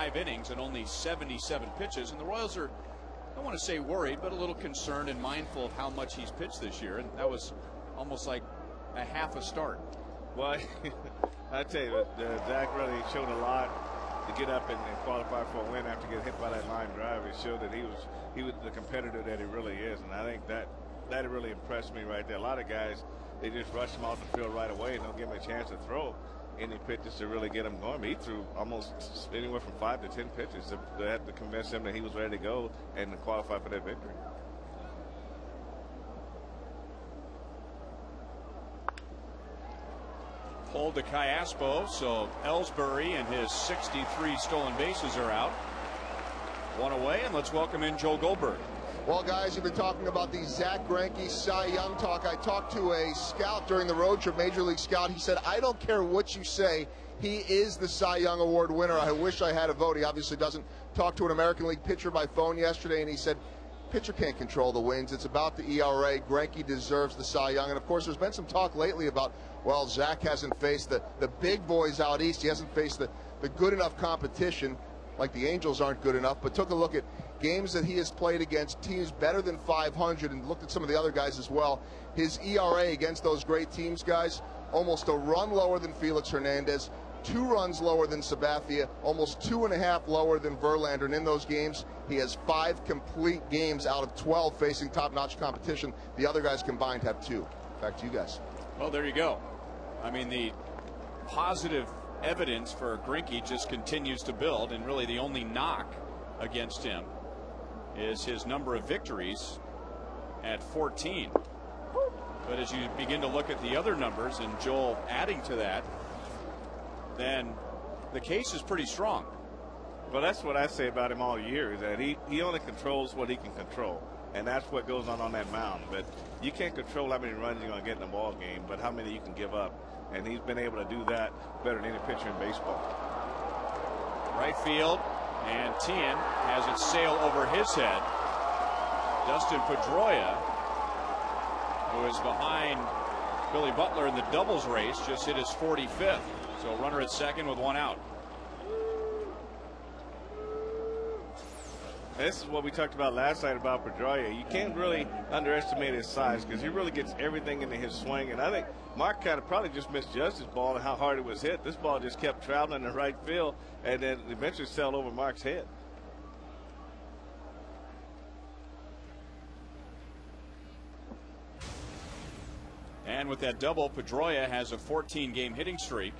5 innings and only 77 pitches. And the Royals are, I don't want to say worried, but a little concerned and mindful of how much he's pitched this year. And that was almost like a half a start. Well, I tell you, Zach really showed a lot to get up and qualify for a win after getting hit by that line drive. It showed that he was the competitor that he really is, and I think that really impressed me right there. A lot of guys, they just rush him off the field right away and don't give him a chance to throw any pitches to really get him going. But he threw almost anywhere from 5 to 10 pitches to convince him that he was ready to go and to qualify for that victory. Pulled to Cayaspo, so Ellsbury and his 63 stolen bases are out. One away, and let's welcome in Joe Goldberg. Well, guys, you've been talking about the Zach Greinke Cy Young talk. I talked to a scout during the road trip, Major League scout. He said, I don't care what you say. He is the Cy Young Award winner. I wish I had a vote. He obviously doesn't. Talk to an American League pitcher by phone yesterday, and he said, pitcher can't control the wins. It's about the ERA. Greinke deserves the Cy Young. And, of course, there's been some talk lately about, well, Zach hasn't faced the big boys out east. He hasn't faced the good enough competition, like the Angels aren't good enough, but took a look at games that he has played against teams better than 500 and looked at some of the other guys as well. His ERA against those great teams, guys, almost a run lower than Felix Hernandez, 2 runs lower than Sabathia, almost 2.5 lower than Verlander. And in those games, he has 5 complete games out of 12 facing top-notch competition. The other guys combined have 2. Back to you guys. Well, there you go. I mean, the positive evidence for Greinke just continues to build, and really the only knock against him is his number of victories at 14. But as you begin to look at the other numbers, and Joel adding to that, then the case is pretty strong. Well, that's what I say about him all year, is that he only controls what he can control, and that's what goes on that mound. But you can't control how many runs you're going to get in a ball game, but how many you can give up. And he's been able to do that better than any pitcher in baseball. Right field, and Tien has it sail over his head. Dustin Pedroia, who is behind Billy Butler in the doubles race, just hit his 45th. So runner at second with 1 out. This is what we talked about last night about Pedroia. You can't really underestimate his size because he really gets everything into his swing. And I think Mark kind of probably just misjudged his ball and how hard it was hit. This ball just kept traveling in the right field and then eventually sailed over Mark's head. And with that double, Pedroia has a 14-game hitting streak.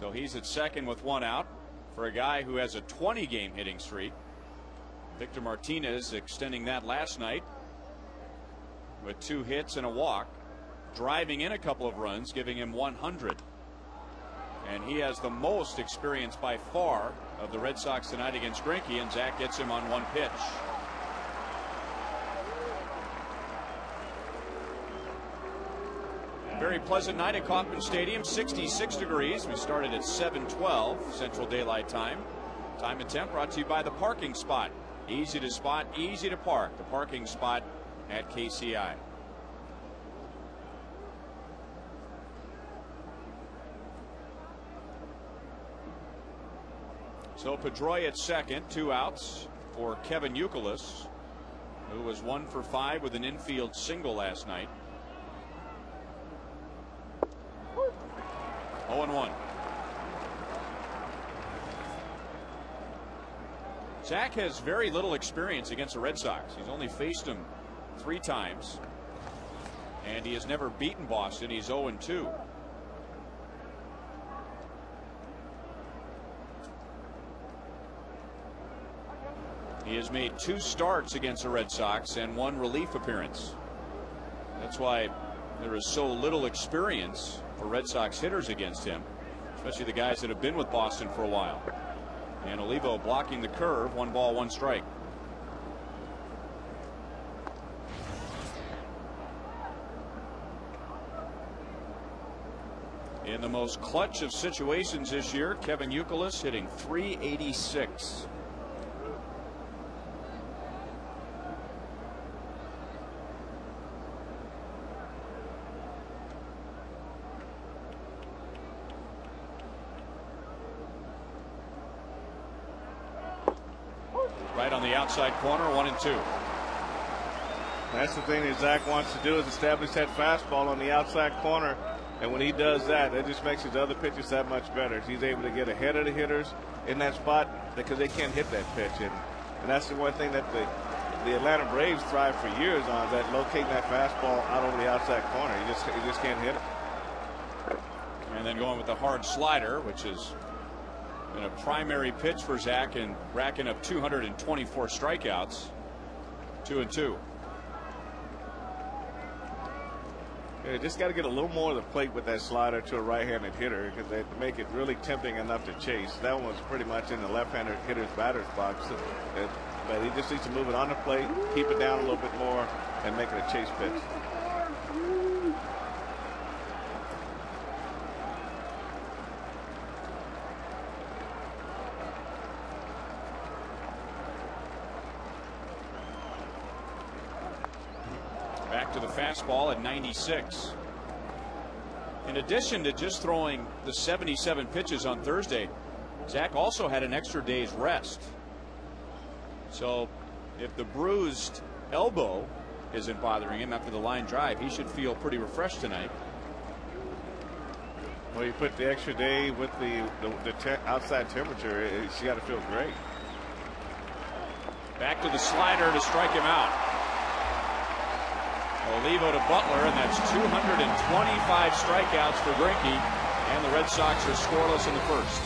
So he's at second with 1 out. For a guy who has a 20-game hitting streak, Victor Martinez extending that last night with 2 hits and a walk, driving in a couple of runs, giving him 100. And he has the most experience by far of the Red Sox tonight against Greinke, and Zach gets him on 1 pitch. Very pleasant night at Kauffman Stadium, 66 degrees. We started at 7:12 Central Daylight Time. Time and temp brought to you by the Parking Spot. Easy to spot, easy to park. The Parking Spot at KCA. So Pedroia at second, 2 outs for Kevin Youkilis, who was 1 for 5 with an infield single last night. 0-1. Zach has very little experience against the Red Sox. He's only faced them 3 times, and he has never beaten Boston. He's 0-2. He has made 2 starts against the Red Sox and 1 relief appearance. That's why there is so little experience for Red Sox hitters against him, especially the guys that have been with Boston for a while. And Olivo blocking the curve, 1 ball, 1 strike. In the most clutch of situations this year, Kevin Youkilis hitting .386. on the outside corner, 1-2. That's the thing that Zach wants to do, is establish that fastball on the outside corner. And when he does that, it just makes his other pitches that much better. He's able to get ahead of the hitters in that spot because they can't hit that pitch. And that's the one thing that the Atlanta Braves thrive for years on, is that locating that fastball out over the outside corner. You just can't hit it. And then going with the hard slider, which has been a primary pitch for Zach and racking up 224 strikeouts. 2-2. Yeah, just got to get a little more of the plate with that slider to a right-handed hitter, because they make it really tempting enough to chase. That one was pretty much in the left-handed hitter's batter's box. But he just needs to move it on the plate, keep it down a little bit more, and make it a chase pitch. Back to the fastball at 96. In addition to just throwing the 77 pitches on Thursday, Zach also had an extra day's rest. So if the bruised elbow isn't bothering him after the line drive, he should feel pretty refreshed tonight. Well, you put the extra day with the outside temperature, you got to feel great. Back to the slider to strike him out. Olivo to Butler, and that's 225 strikeouts for Greinke, and the Red Sox are scoreless in the first.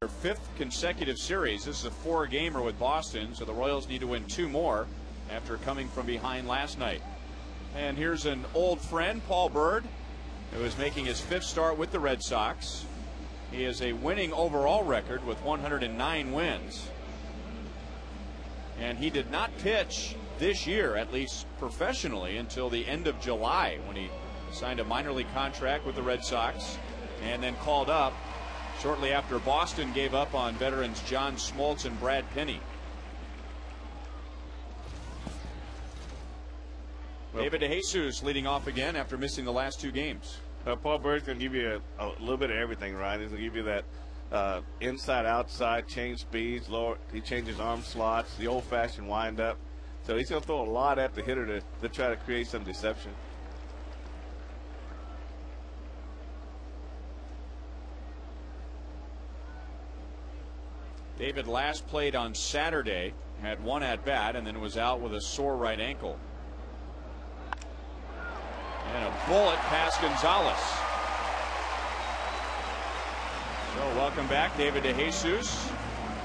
Their fifth consecutive series. This is a 4-gamer with Boston, so the Royals need to win 2 more after coming from behind last night. And here's an old friend, Paul Byrd, who is making his 5th start with the Red Sox. He has a winning overall record with 109 wins. And he did not pitch this year, at least professionally, until the end of July, when he signed a minor league contract with the Red Sox and then called up shortly after Boston gave up on veterans John Smoltz and Brad Penny. David DeJesus leading off again after missing the last 2 games. Paul Byrd's going to give you a little bit of everything, right? He's going to give you that inside, outside, change speeds, lower. He changes arm slots, the old-fashioned wind-up. So he's going to throw a lot at the hitter to try to create some deception. David last played on Saturday, had 1 at-bat, and then was out with a sore right ankle. And a bullet past Gonzalez. So welcome back, David DeJesus.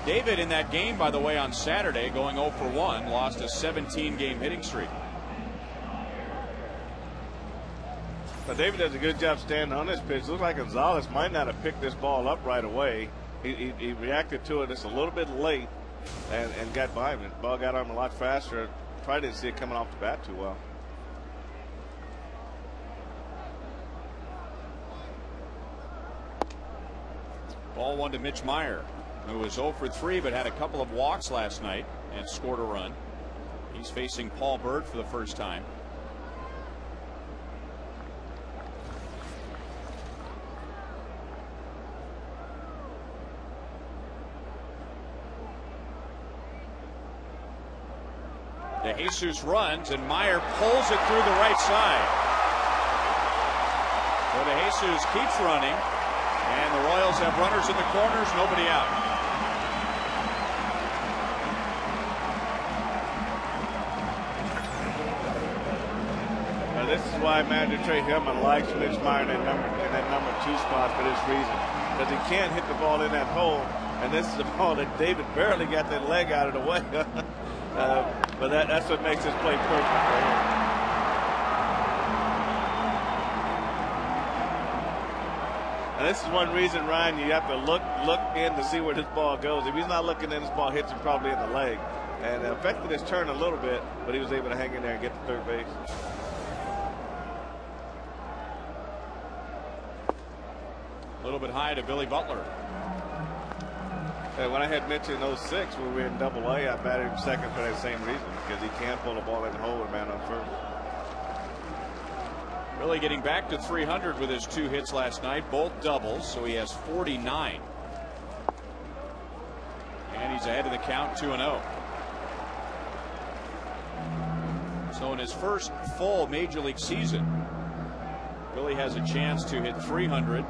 David in that game, by the way, on Saturday, going 0 for 1, lost a 17-game hitting streak. But David does a good job standing on this pitch. Looks like Gonzalez might not have picked this ball up right away. He reacted to it just a little bit late and got by him. The ball got on him a lot faster. probably didn't see it coming off the bat too well. Ball one to Mitch Meyer, who was 0 for 3 but had a couple of walks last night and scored a run. He's facing Paul Byrd for the first time. De Jesus runs and Meyer pulls it through the right side. So De Jesus keeps running and the Royals have runners in the corners, nobody out. Now this is why manager Trey Hillman likes Mitch Meyer in that number 2 spot for this reason, because he can't hit the ball in that hole, and this is a ball that David barely got that leg out of the way. But that's what makes this play perfect right here. And this is one reason, Ryan, you have to look in to see where this ball goes. If he's not looking in, this ball hits him probably in the leg. And it affected his turn a little bit, but he was able to hang in there and get to third base. A little bit high to Billy Butler. When I had Mitch in 06 when we were in Double-A, I batted him second for that same reason, because he can pull the ball in the hole with a man on first. Really getting back to 300 with his 2 hits last night, both doubles, so he has 49. And he's ahead of the count 2-0. So in his first full major league season, Billy has a chance to hit 300,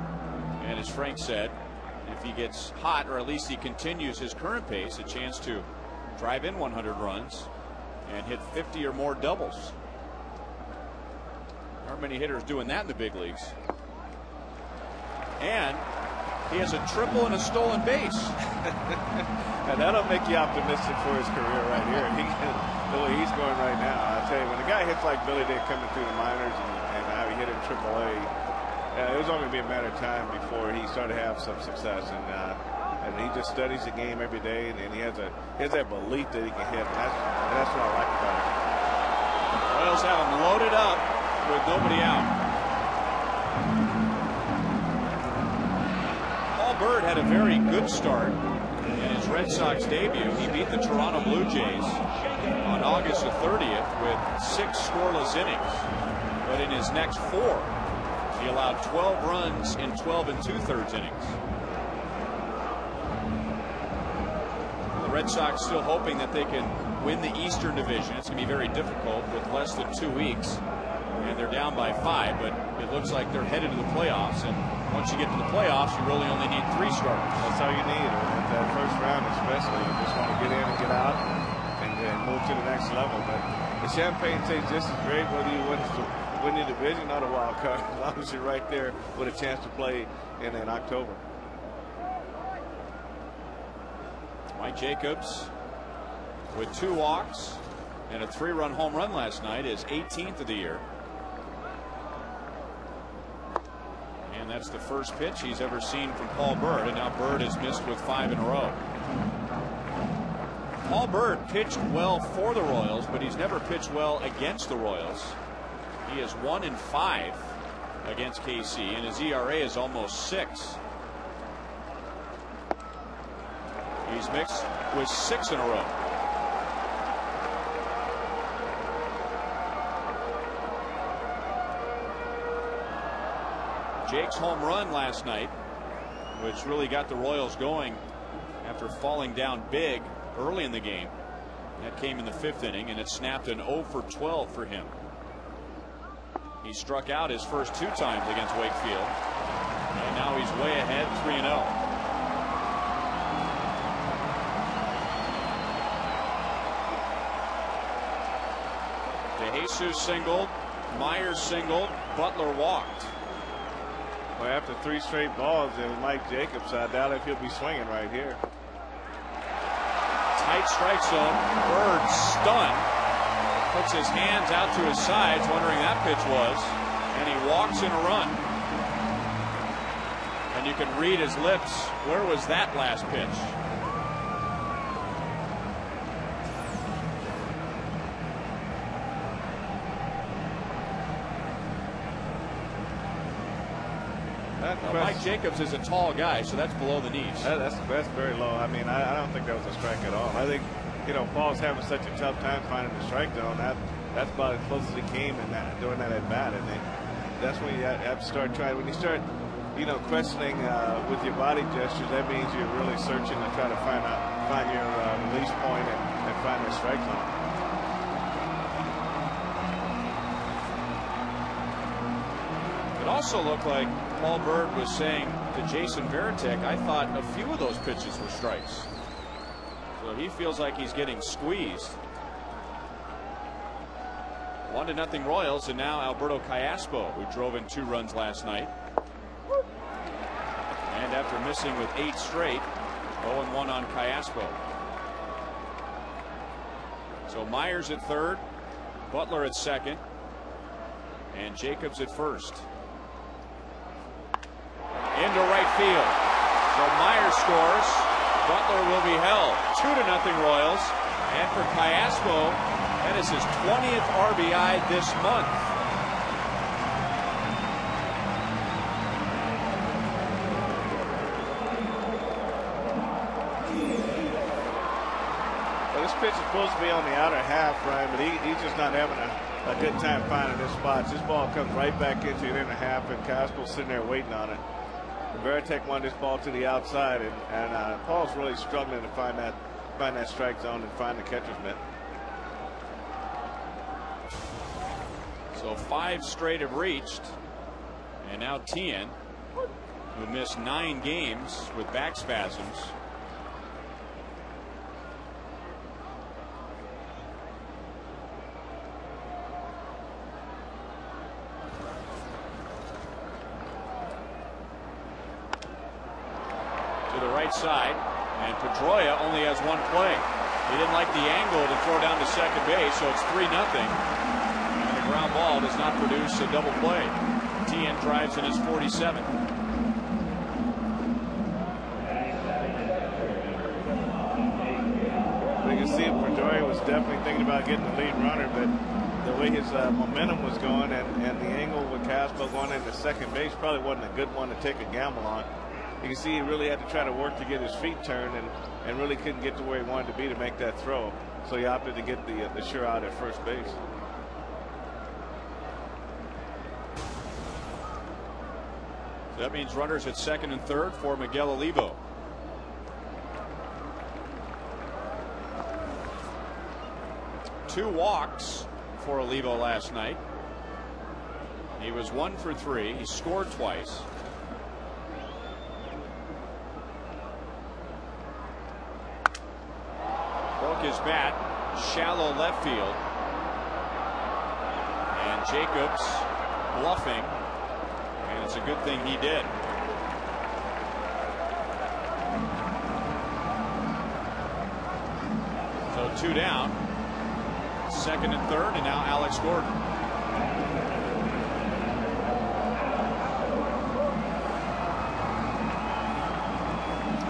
and as Frank said, if he gets hot, or at least he continues his current pace, a chance to drive in 100 runs and hit 50 or more doubles. There aren't many hitters doing that in the big leagues. And he has a triple and a stolen base. And that'll make you optimistic for his career right here. The way he's going right now, I tell you, when a guy hits like Billy did coming through the minors and how he hit in AAA, it was only going to be a matter of time before he started to have some success. And he just studies the game every day, and he has that belief that he can hit. And that's what I like about him. Royals have him loaded up with nobody out. Paul Byrd had a very good start in his Red Sox debut. He beat the Toronto Blue Jays on August the 30th with 6 scoreless innings. But in his next 4, he allowed 12 runs in 12 2/3 innings. The Red Sox still hoping that they can win the Eastern Division. It's going to be very difficult with less than 2 weeks. And they're down by 5, but it looks like they're headed to the playoffs. And once you get to the playoffs, you really only need 3 starters. That's all you need. At that first round especially, you just want to get in and get out and move to the next level. But the champagne tastes just as great whether you win the division or the wild card, as long as you're right there with a chance to play in October. Mike Jacobs with 2 walks and a 3-run home run last night, is 18th of the year. And that's the first pitch he's ever seen from Paul Byrd, and now Byrd has missed with 5 in a row. Paul Byrd pitched well for the Royals, but he's never pitched well against the Royals. He is 1-5 against KC, and his ERA is almost 6. He's mixed with 6 in a row. Jake's home run last night, which really got the Royals going after falling down big early in the game. That came in the 5th inning, and it snapped an 0 for 12 for him. He struck out his first 2 times against Wakefield, and now he's way ahead, 3-0. De Jesus singled, Myers singled, Butler walked. Well, after 3 straight balls, and Mike Jacobs, I doubt if he'll be swinging right here. Tight strike zone. Byrd stunned. Puts his hands out to his sides, wondering that pitch was, and he walks in a run. And you can read his lips. Where was that last pitch? Mike Jacobs is a tall guy, so that's below the knees. That's very low. I mean, I don't think that was a strike at all. I think, you know, Paul's having such a tough time finding the strike zone. That's about as close as he came in doing that at bat. And that's when you have to start trying. When you start, you know, questioning with your body gestures, that means you're really searching to try to find your release point and find the strike zone. It also looked like Paul Bird was saying to Jason Varitek, I thought a few of those pitches were strikes. So he feels like he's getting squeezed. 1-0 Royals, and now Alberto Callaspo, who drove in 2 runs last night. And after missing with 8 straight, 0-1 on Callaspo. So Myers at third, Butler at second, and Jacobs at first. Into right field. So Myers scores. Butler will be held. 2-0 Royals. And for Callaspo, that is his 20th RBI this month. Well, this pitch is supposed to be on the outer half, Ryan, but he's just not having a good time finding his spots. This ball comes right back into the inner half, and Callaspo's sitting there waiting on it. Varitek wanted this ball to the outside, and Paul's really struggling to find that strike zone and find the catcher's mitt. So 5 straight have reached, and now Tien, who missed 9 games with back spasms. To the right side, and Pedroia only has 1 play. He didn't like the angle to throw down to second base, so it's 3-0. And the ground ball does not produce a double play. Tien drives in his 47th. You can see Pedroia was definitely thinking about getting the lead runner, but the way his momentum was going and the angle with Callaspo going into second base probably wasn't a good one to take a gamble on. You can see he really had to try to work to get his feet turned and really couldn't get to where he wanted to be to make that throw. So he opted to get the sure out at first base. So that means runners at second and third for Miguel Olivo. Two walks for Olivo last night. He was 1 for 3. He scored twice. Broke his bat, shallow left field, and Jacobs bluffing, and it's a good thing he did. So 2 down, second and third, and now Alex Gordon.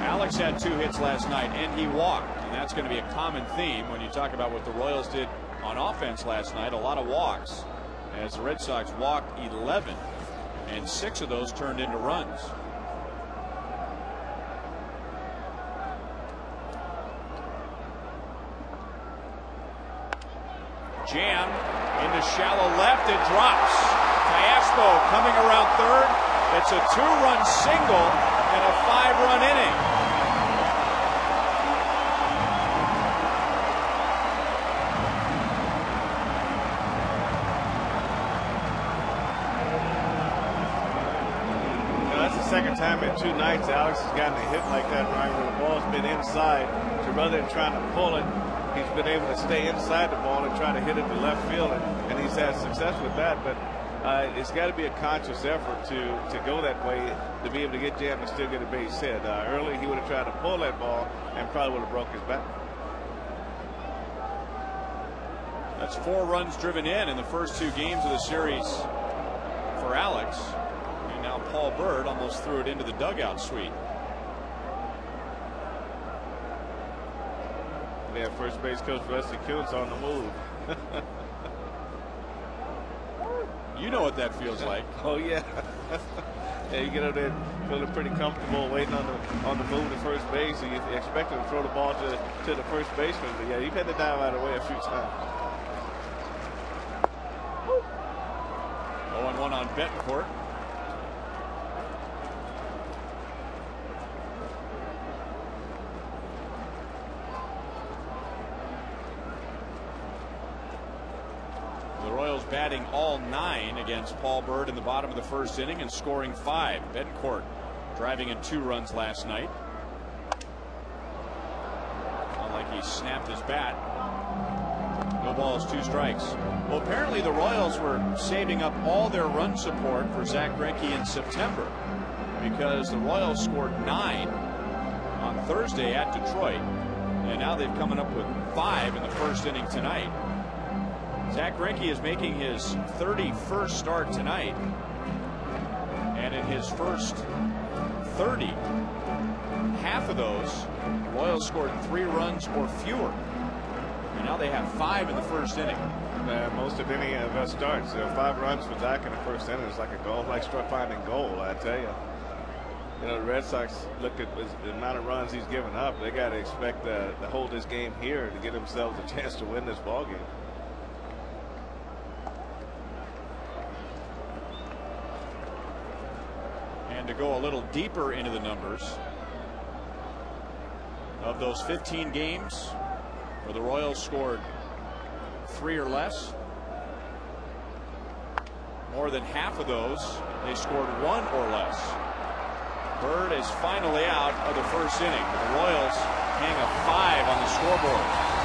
Alex had 2 hits last night, and he walked. And that's going to be a common theme when you talk about what the Royals did on offense last night. A lot of walks, as the Red Sox walked 11, and 6 of those turned into runs. Jam into shallow left. It drops. Callaspo coming around third. It's a 2-run single and a 5-run inning. Second time in 2 nights Alex has gotten a hit like that, Ryan, where the ball's been inside. So rather than trying to pull it, he's been able to stay inside the ball and try to hit it to left field, and he's had success with that. But it's got to be a conscious effort to go that way to be able to get Jam and still get a base hit. Early he would have tried to pull that ball and probably would have broke his back. That's 4 runs driven in the first 2 games of the series for Alex. Now Paul Bird almost threw it into the dugout suite. Yeah, first base coach Wesley Kuntz on the move. You know what that feels like. Oh yeah. Yeah, you get up there feeling pretty comfortable, waiting on the move to first base, and you expect him to throw the ball to the first baseman. But yeah, you've had to dive out of the way a few times. 0-1 on Betancourt. The Royals batting all 9 against Paul Bird in the bottom of the first inning and scoring 5. Betancourt driving in 2 runs last night. Not like he snapped his bat. No balls, 2 strikes. Well, apparently the Royals were saving up all their run support for Zack Greinke in September, because the Royals scored 9 on Thursday at Detroit, and now they've coming up with 5 in the first inning tonight. Zack Greinke is making his 31st start tonight, and in his first 30, half of those, the Royals scored 3 runs or fewer. And now they have 5 in the first inning. Most of any of us starts. 5 runs for Zack in the first inning is like a goal, like finding goal, I tell you. You know, the Red Sox look at the amount of runs he's given up. They got to expect to hold this game here to get themselves a chance to win this ball game. And to go a little deeper into the numbers, of those 15 games where the Royals scored 3 or less, more than half of those they scored 1 or less. Bird is finally out of the first inning. The Royals hang a 5 on the scoreboard.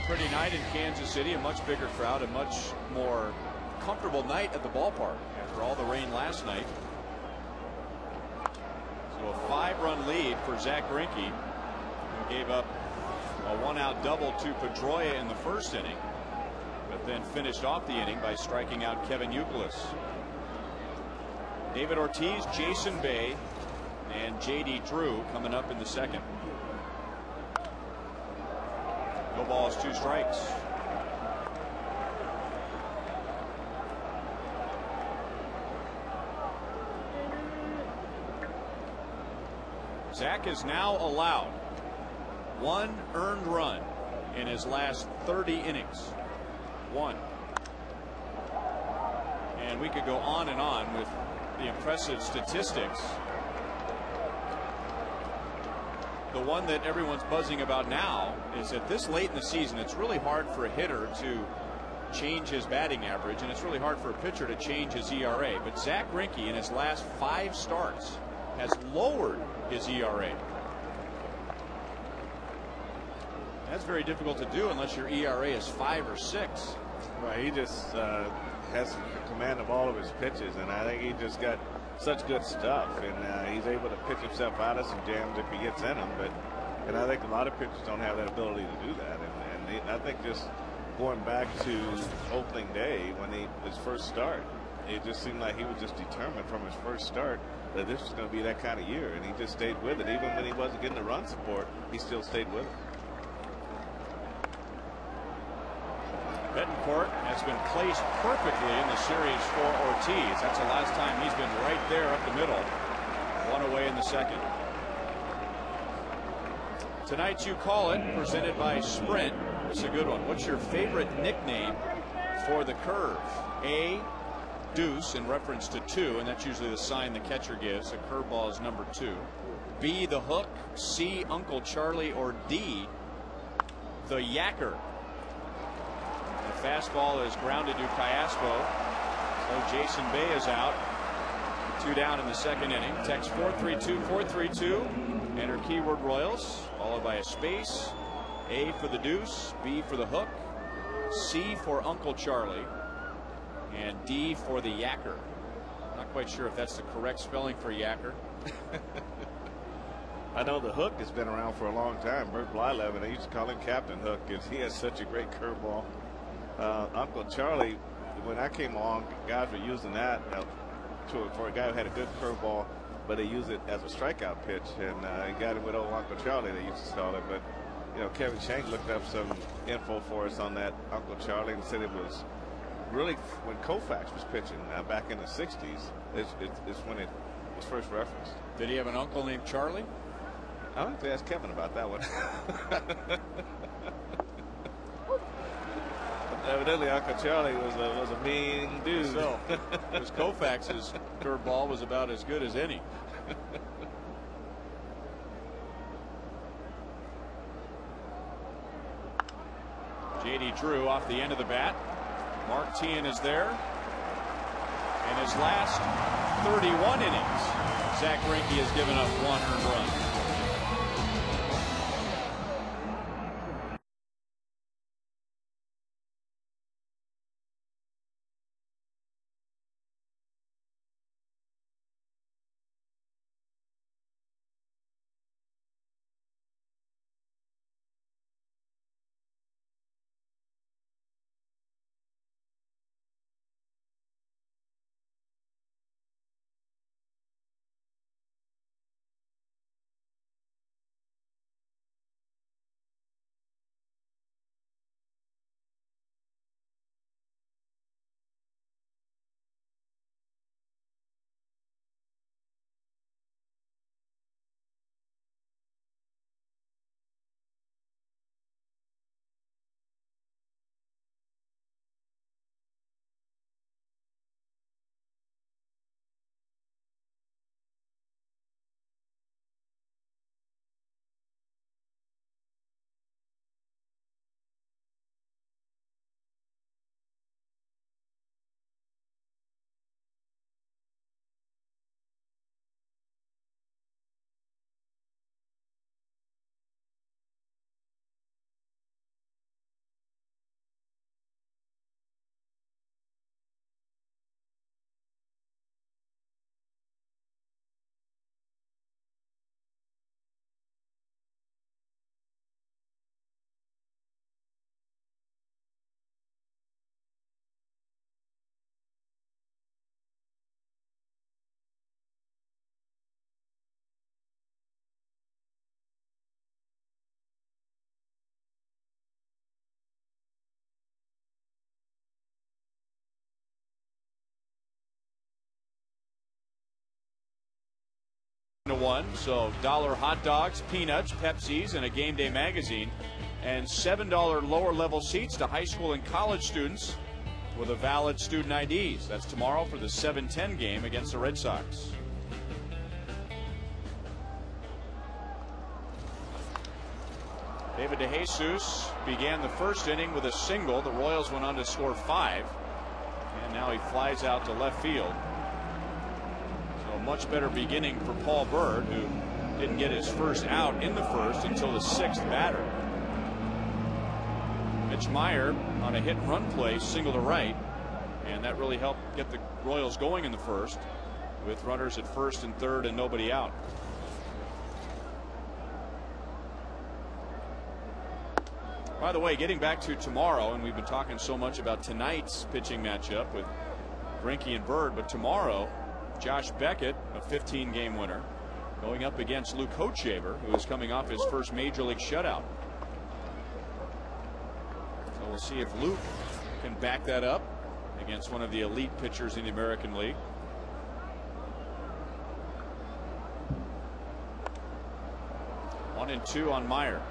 Pretty night in Kansas City, a much bigger crowd, a much more comfortable night at the ballpark after all the rain last night. So a 5-run lead for Zack Greinke, who gave up a 1-out double to Pedroia in the first inning, but then finished off the inning by striking out Kevin Youkilis. David Ortiz, Jason Bay, and J.D. Drew coming up in the second. No balls, 2 strikes. Zack is now allowed 1 earned run in his last 30 innings. 1. And we could go on and on with the impressive statistics. The one that everyone's buzzing about now is that this late in the season, it's really hard for a hitter to change his batting average, and it's really hard for a pitcher to change his ERA. But Zack Greinke, in his last 5 starts, has lowered his ERA. That's very difficult to do unless your ERA is 5 or 6. Right, he just has command of all of his pitches, and I think he just got such good stuff, and he's able to pitch himself out of some jams if he gets in them. And I think a lot of pitchers don't have that ability to do that. And I think just going back to opening day when his first start, it just seemed like he was just determined from his first start that this was going to be that kind of year, and he just stayed with it. Even when he wasn't getting the run support, he still stayed with it. Betancourt has been placed perfectly in the series for Ortiz. That's the last time he's been right there up the middle. One away in the second. Tonight's You Call It, presented by Sprint. It's a good one. What's your favorite nickname for the curve? A, deuce, in reference to 2, and that's usually the sign the catcher gives. A curveball is number 2. B, the hook. C, Uncle Charlie. Or D, the yacker. The fastball is grounded to Callaspo. So Jason Bay is out. 2 down in the second inning. Text 432-432. Enter keyword Royals, followed by a space. A for the deuce, B for the hook, C for Uncle Charlie, and D for the yacker. Not quite sure if that's the correct spelling for yacker. I know the hook has been around for a long time. Bert Blyleven, they used to call him Captain Hook because he has such a great curveball. Uncle Charlie, when I came along, guys were using that for a guy who had a good curveball, but they use it as a strikeout pitch, and he got it with old Uncle Charlie, they used to call it. But you know, Kevin Shank looked up some info for us on that Uncle Charlie and said it was really when Koufax was pitching back in the 60s. It's when it was first referenced. Did he have an uncle named Charlie? I'll have to ask Kevin about that one. Evidently, Uncle Charlie was a mean dude. So, because Koufax's curveball was about as good as any. J.D. Drew off the end of the bat. Mark Teahan is there. In his last 31 innings, Zach Greinke has given up 1 earned run. To 1, so $1 hot dogs, peanuts, Pepsis, and a game day magazine, and $7 lower level seats to high school and college students with a valid student IDs. That's tomorrow for the 7-10 game against the Red Sox. David DeJesus began the first inning with a single. The Royals went on to score 5, and now he flies out to left field. So A much better beginning for Paul Bird, who didn't get his first out in the first until the 6th batter. Mitch Meyer on a hit and run play, single to right, and that really helped get the Royals going in the first with runners at first and third and nobody out. By the way, getting back to tomorrow, and we've been talking so much about tonight's pitching matchup with Greinke and Bird, but tomorrow Josh Beckett, a 15-game winner, going up against Luke Hochshaver, who is coming off his first major league shutout. So we'll see if Luke can back that up against one of the elite pitchers in the American League. One and two on Meyer.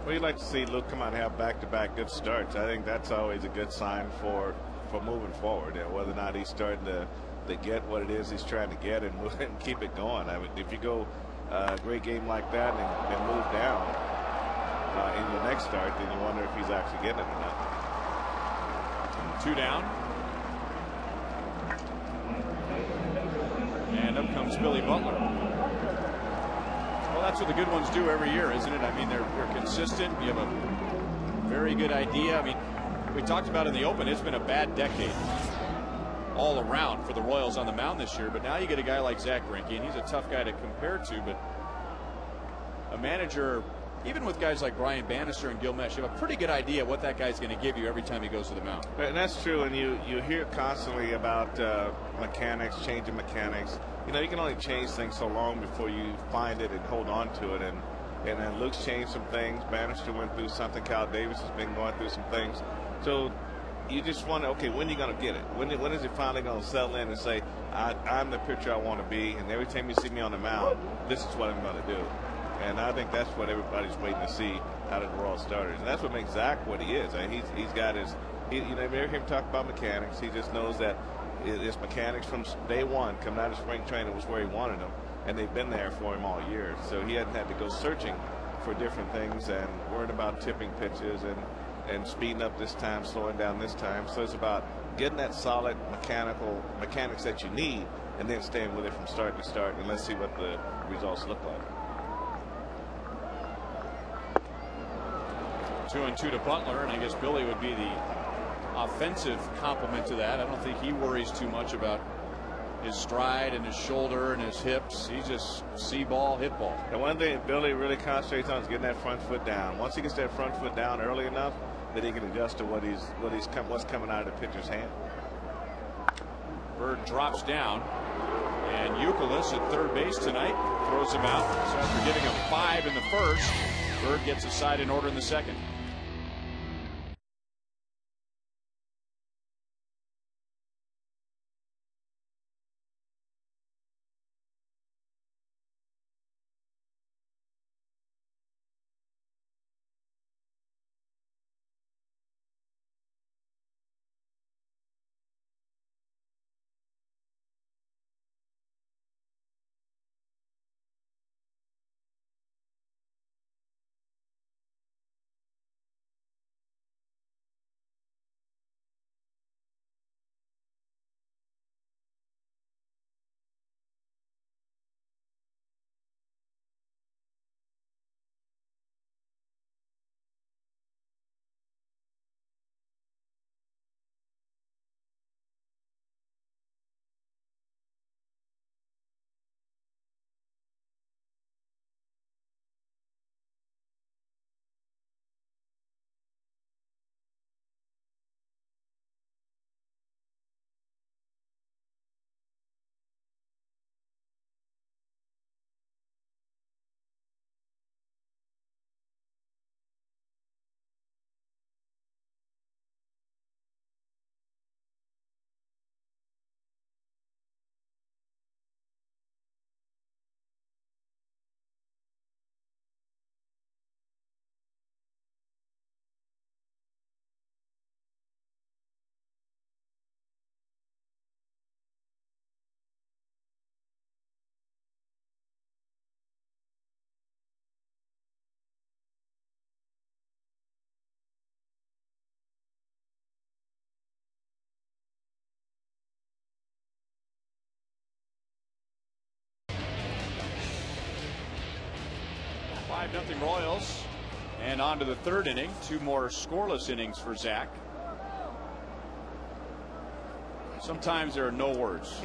Well, you'd like to see Luke come out and have back-to-back good starts. I think that's always a good sign for moving forward, and whether or not he's starting to get what it is he's trying to get and move and keep it going. I mean, if you go a great game like that and move down in your next start, then you wonder if he's actually getting it or not. 2 down. And up comes Billy Butler. Well, that's what the good ones do every year, isn't it? I mean, they're consistent. You have a very good idea. I mean, we talked about in the open, it's been a bad decade all around for the Royals on the mound this year, but now you get a guy like Zach Greinke, and he's a tough guy to compare to, but a manager, even with guys like Brian Bannister and Gil Mesh, you have a pretty good idea what that guy's going to give you every time he goes to the mound. And that's true, and you hear constantly about mechanics, changing mechanics. You know, you can only change things so long before you find it and hold on to it, and then Luke's changed some things. Bannister went through something. Kyle Davis has been going through some things. So you just wonder, okay, when are you going to get it? When is it finally going to settle in and say, I'm the pitcher I want to be, and every time you see me on the mound, this is what I'm going to do. And I think that's what everybody's waiting to see out of the Royal starters. And that's what makes Zach what he is. I mean, he's got his, you know, you hear him talk about mechanics. He just knows that his mechanics from day one, coming out of spring training, was where he wanted them. And they've been there for him all year. So he hadn't had to go searching for different things and worrying about tipping pitches and speeding up this time, slowing down this time. So it's about getting that solid mechanics that you need and then staying with it from start to start. And let's see what the results look like. 2-2 to Butler, and I guess Billy would be the offensive complement to that. I don't think he worries too much about his stride and his shoulder and his hips. He just see ball, hit ball. And one thing Billy really concentrates on is getting that front foot down. Once he gets that front foot down early enough, then he can adjust to what's coming out of the pitcher's hand. Bird drops down, and Youkilis at third base tonight throws him out. So after giving him 5 in the first, Bird gets a side in order in the second. nothing Royals. And on to the third inning. 2 more scoreless innings for Zach. Sometimes there are no words.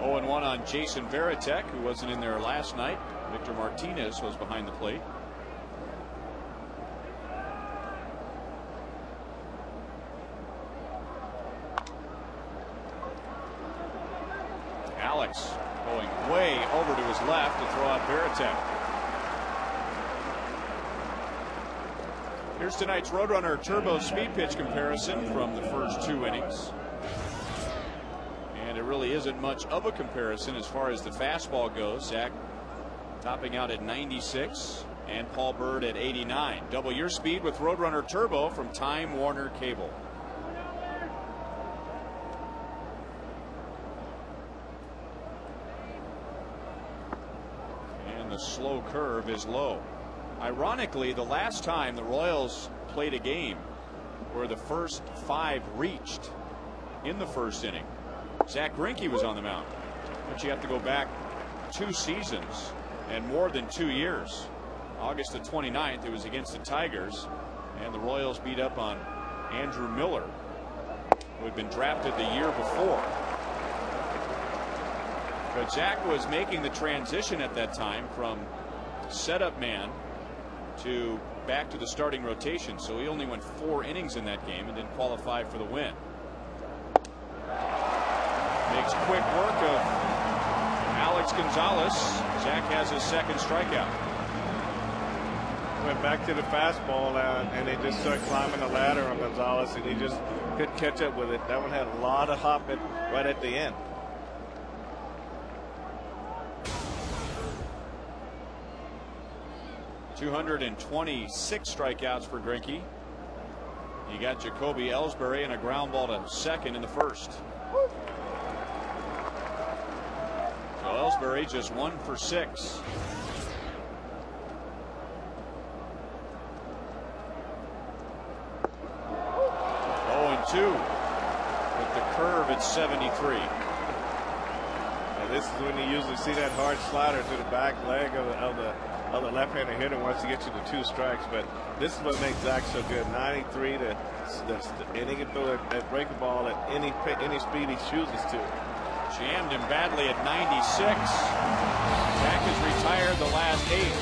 0-1 on Jason Varitek, who wasn't in there last night. Victor Martinez was behind the plate. Alex going way over to his left to throw out Varitek. Here's tonight's Roadrunner Turbo speed pitch comparison from the first 2 innings. And it really isn't much of a comparison as far as the fastball goes. Zach topping out at 96 and Paul Bird at 89. Double your speed with Roadrunner Turbo from Time Warner Cable. And the slow curve is low. Ironically, the last time the Royals played a game where the first 5 reached in the first inning, Zach Greinke was on the mound. But you have to go back 2 seasons and more than 2 years. August the 29th, it was against the Tigers, and the Royals beat up on Andrew Miller, who had been drafted the year before. But Zach was making the transition at that time from setup man to back to the starting rotation, so he only went 4 innings in that game and didn't qualify for the win. Makes quick work of Alex Gonzalez. Zach has his second strikeout. Went back to the fastball and they just started climbing the ladder on Gonzalez, and he just couldn't catch up with it. That one had a lot of hopping right at the end. .226 strikeouts for Greinke. You got Jacoby Ellsbury and a ground ball to second in the first. So Ellsbury just 1 for 6. Oh, 2 with the curve at 73. And this is when you usually see that hard slider to the back leg of the left-handed hitter once he gets you to 2 strikes. But this is what makes Zach so good. 93 and he can throw that breaking ball at any speed he chooses to. Jammed him badly at 96. Zach has retired the last 8.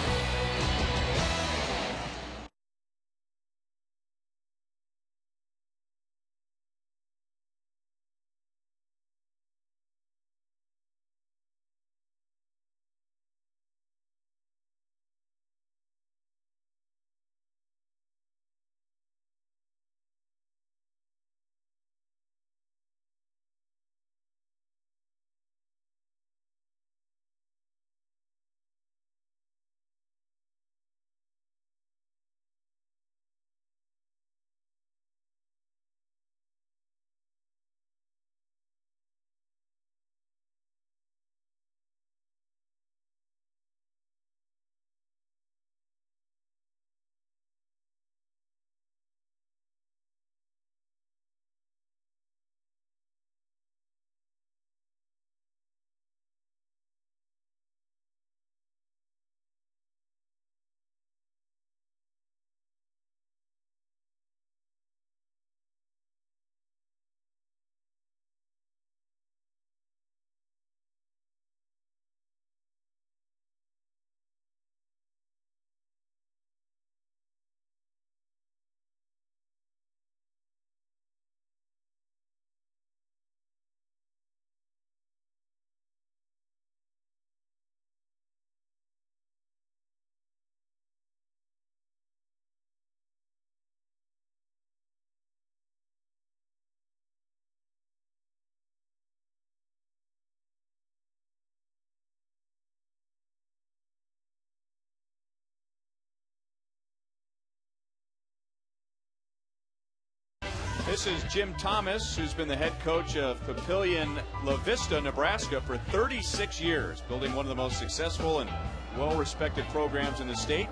This is Jim Thomas, who's been the head coach of Papillion La Vista, Nebraska for 36 years, building one of the most successful and well-respected programs in the state.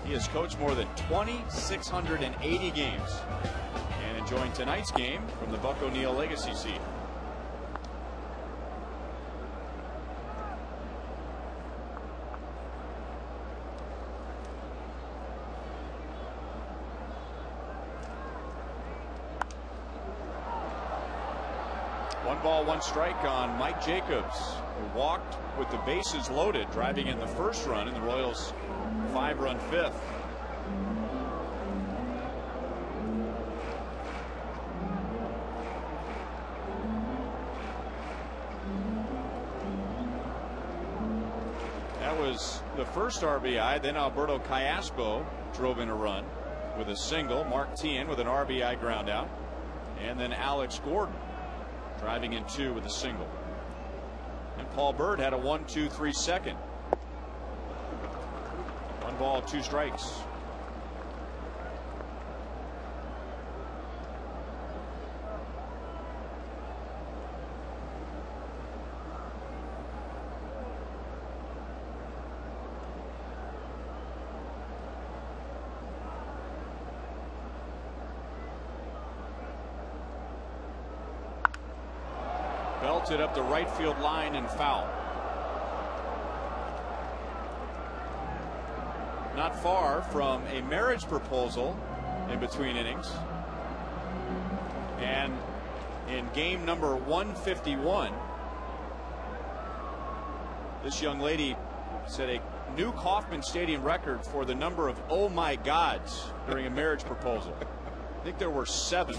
He has coached more than 2,680 games and enjoying tonight's game from the Buck O'Neill Legacy seat. 1 ball, 1 strike on Mike Jacobs, who walked with the bases loaded, driving in the first run in the Royals' 5-run fifth. That was the first RBI. Then Alberto Callaspo drove in a run with a single. Mark Tien with an RBI ground out. And then Alex Gordon driving in 2 with a single. And Paul Byrd had a 1-2-3 second. 1 ball, 2 strikes. Belted up the right field line and foul. Not far from a marriage proposal in between innings. And in game number 151, this young lady set a new Kauffman Stadium record for the number of oh my gods during a marriage proposal. I think there were 7.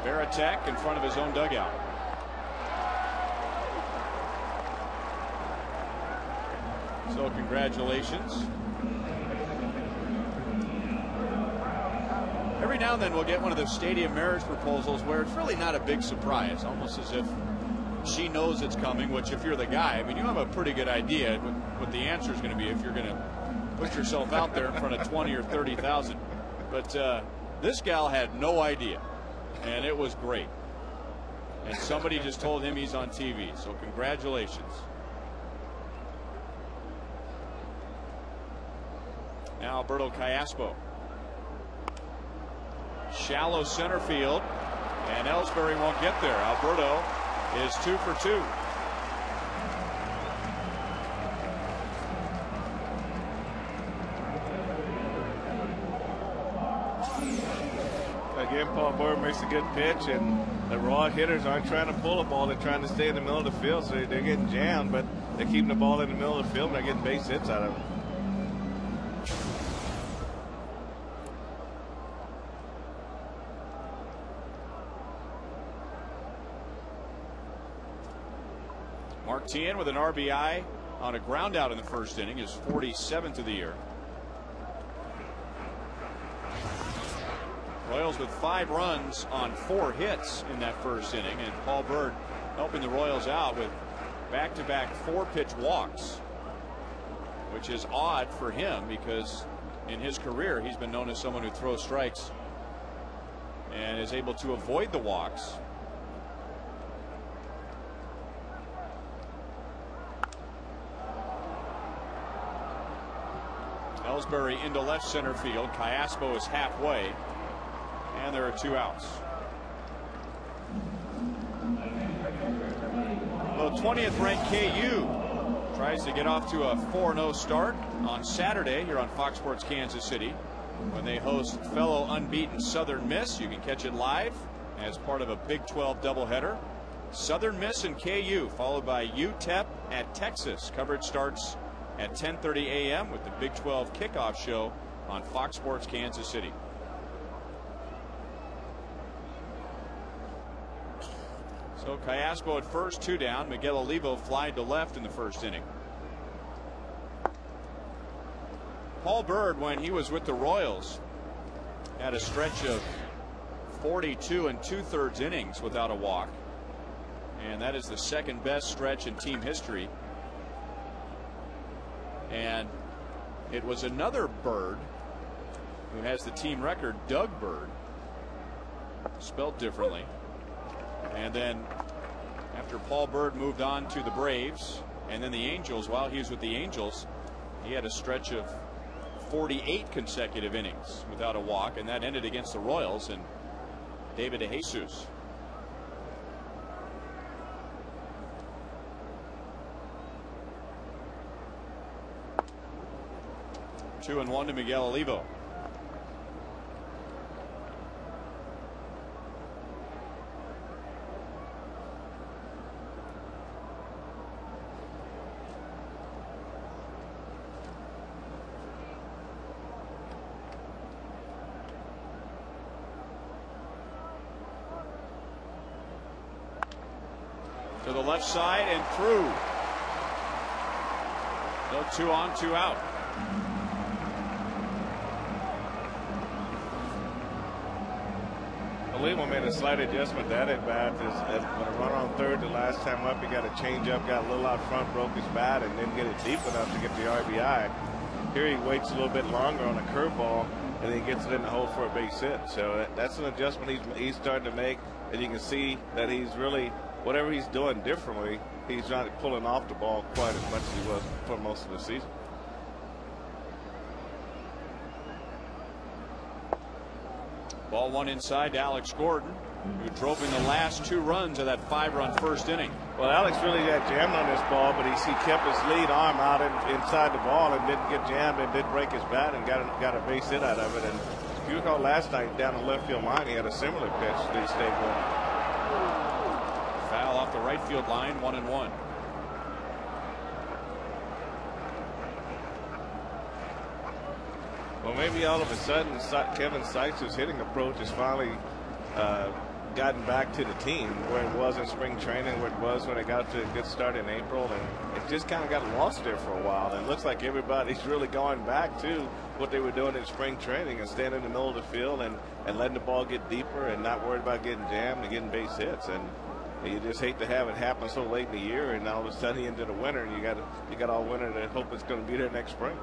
Veritek in front of his own dugout. So congratulations. Every now and then we'll get one of the stadium marriage proposals where it's really not a big surprise, almost as if she knows it's coming, which if you're the guy, I mean, you have a pretty good idea what the answer is going to be if you're going to put yourself out there in front of 20 or 30,000. But this gal had no idea. And it was great. And somebody just told him he's on TV. So congratulations. Now Alberto Callaspo. Shallow center field. And Ellsbury won't get there. Alberto is 2 for 2. Again, Paul Byrd makes a good pitch, and the raw hitters aren't trying to pull a ball. They're trying to stay in the middle of the field, so they're getting jammed, but they're keeping the ball in the middle of the field, and they're getting base hits out of it. Mark Tien with an RBI on a ground out in the first inning, his 47th of the year. Royals with 5 runs on 4 hits in that first inning, and Paul Byrd helping the Royals out with back-to-back 4-pitch walks, which is odd for him because in his career he's been known as someone who throws strikes and is able to avoid the walks. Ellsbury into left center field. Callaspo is halfway. And there are 2 outs. Well, 20th ranked KU tries to get off to a 4-0 start on Saturday here on Fox Sports Kansas City when they host fellow unbeaten Southern Miss. You can catch it live as part of a Big 12 doubleheader. Southern Miss and KU followed by UTEP at Texas. Coverage starts at 10:30 a.m. with the Big 12 kickoff show on Fox Sports Kansas City. So Callaspo at first, 2 down. Miguel Olivo flied to left in the first inning. Paul Byrd, when he was with the Royals, had a stretch of 42 2/3 innings without a walk. And that is the second best stretch in team history. And it was another Byrd who has the team record, Doug Byrd, spelled differently. And then after Paul Byrd moved on to the Braves and then the Angels, while he was with the Angels, he had a stretch of 48 consecutive innings without a walk, and that ended against the Royals and David DeJesus. Two and 1 to Miguel Olivo. the left side and through. No 2 on, 2 out. Limo made a slight adjustment to that at bat. When a runner on third the last time up, he got a change up, got a little out front, broke his bat, and didn't get it deep enough to get the RBI. Here he waits a little bit longer on a curveball, and then gets it in the hole for a base hit. So that's an adjustment he's starting to make, and you can see that he's really, whatever he's doing differently, he's not pulling off the ball quite as much as he was for most of the season. Ball 1 inside to Alex Gordon, who drove in the last 2 runs of that 5-run first inning. Well, Alex really got jammed on this ball, but he kept his lead arm out inside the ball and didn't get jammed and did break his bat and got a base hit out of it. And if you recall last night down the left field line, he had a similar pitch that he stayed with. Foul off the right field line, 1-1. Well, maybe all of a sudden Kevin Sykes' hitting approach has finally gotten back to the team where it was in spring training, where it was when it got to a good start in April, and it just kind of got lost there for a while. And it looks like everybody's really going back to what they were doing in spring training and standing in the middle of the field and letting the ball get deeper and not worried about getting jammed and getting base hits. And you just hate to have it happen so late in the year, and all of a sudden you into the winter and you got all winter to hope it's going to be there next spring.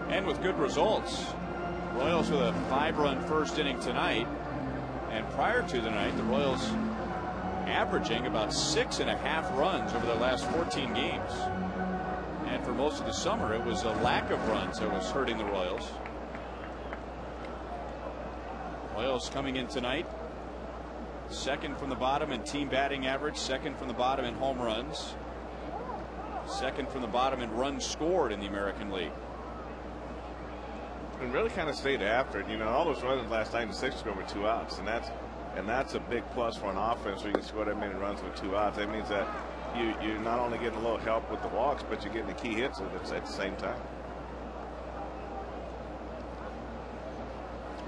And with good results. Royals with a 5-run first inning tonight. And prior to tonight, the Royals averaging about 6.5 runs over their last 14 games. And for most of the summer, it was a lack of runs that was hurting the Royals. Royals coming in tonight, second from the bottom in team batting average, second from the bottom in home runs, second from the bottom in runs scored in the American League. And really kind of stayed after it. You know, all those runs last night in the 6th were 2 outs, and that's a big plus for an offense where you can score that many runs with 2 outs. That means that you're not only getting a little help with the walks, but you're getting the key hits at the same time.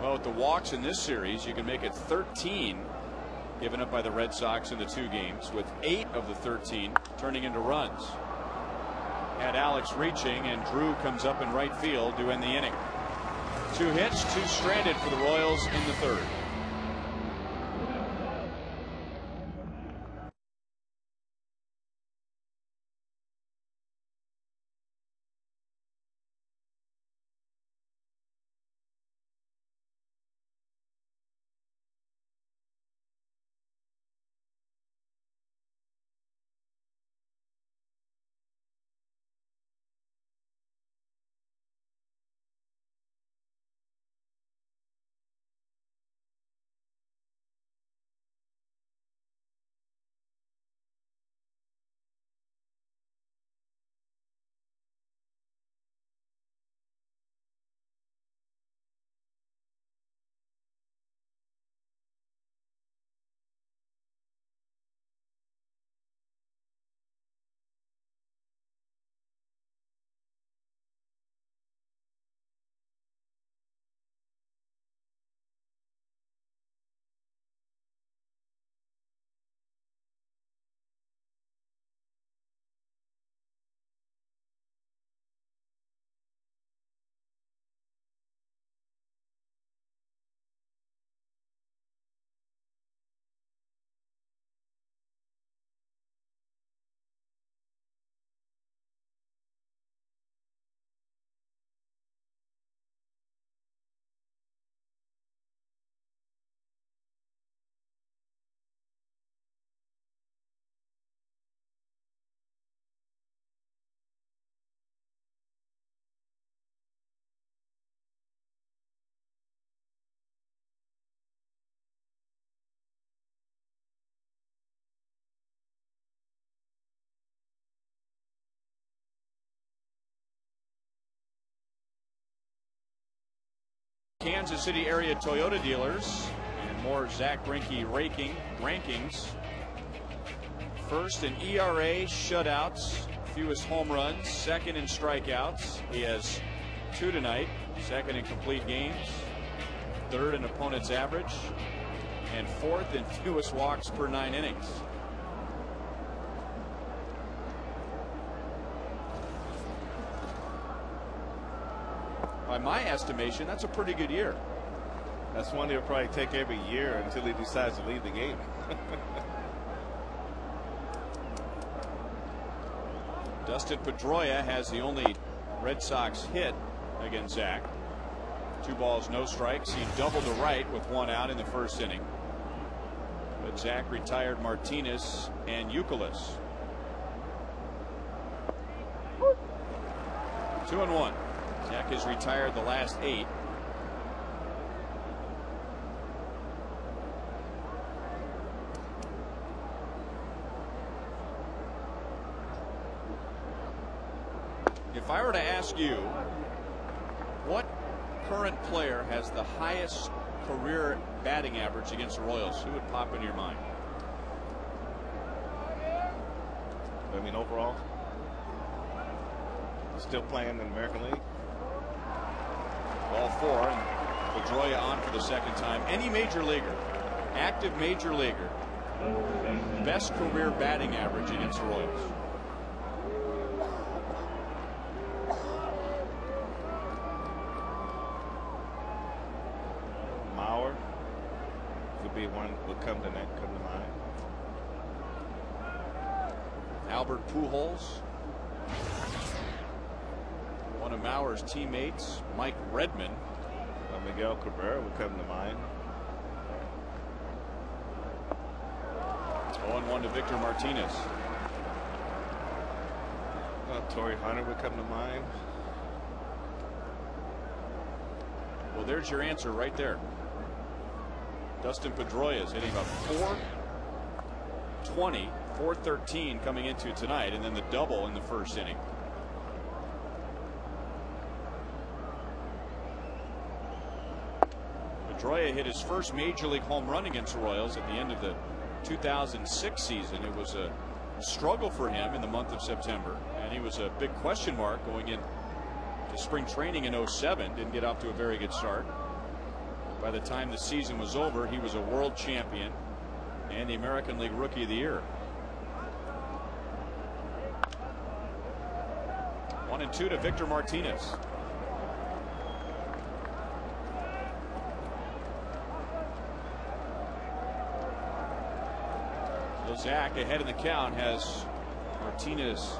Well, with the walks in this series, you can make it 13 given up by the Red Sox in the 2 games, with 8 of the 13 turning into runs. Had Alex reaching, and Drew comes up in right field to end the inning. 2 hits, 2 stranded for the Royals in the 3rd. Kansas City area Toyota dealers and more Zach Greinke rankings. First in ERA, shutouts, fewest home runs, second in strikeouts. He has 2 tonight, second in complete games, third in opponent's average, and fourth in fewest walks per 9 innings. by my estimation, that's a pretty good year. That's one he'll probably take every year until he decides to leave the game. Dustin Pedroia has the only Red Sox hit against Zach. 2 balls, no strikes. He doubled to right with 1 out in the first inning. But Zach retired Martinez and Youkilis. 2-1. Zach has retired the last 8. If I were to ask you, what current player has the highest career batting average against the Royals, who would pop into your mind? I mean, overall, still playing in the American League. Ball 4, and Pedroia on for the second time. Any major leaguer, active major leaguer, best career batting average against the Royals. Mauer would be one would come to mind. Albert Pujols. One of Mauer's teammates, Mike Redmond. Miguel Cabrera would come to mind. 0-1 to Victor Martinez. Torrey Hunter would come to mind. Well, there's your answer right there. Dustin Pedroia is hitting about 420, 413 coming into tonight, and then the double in the first inning. Pedroia hit his first major league home run against the Royals at the end of the 2006 season. It was a struggle for him in the month of September, and he was a big question mark going into spring training in 07. Didn't get off to a very good start. By the time the season was over, he was a world champion and the American League Rookie of the Year. 1-2 to Victor Martinez. So Zach, ahead in the count, has Martinez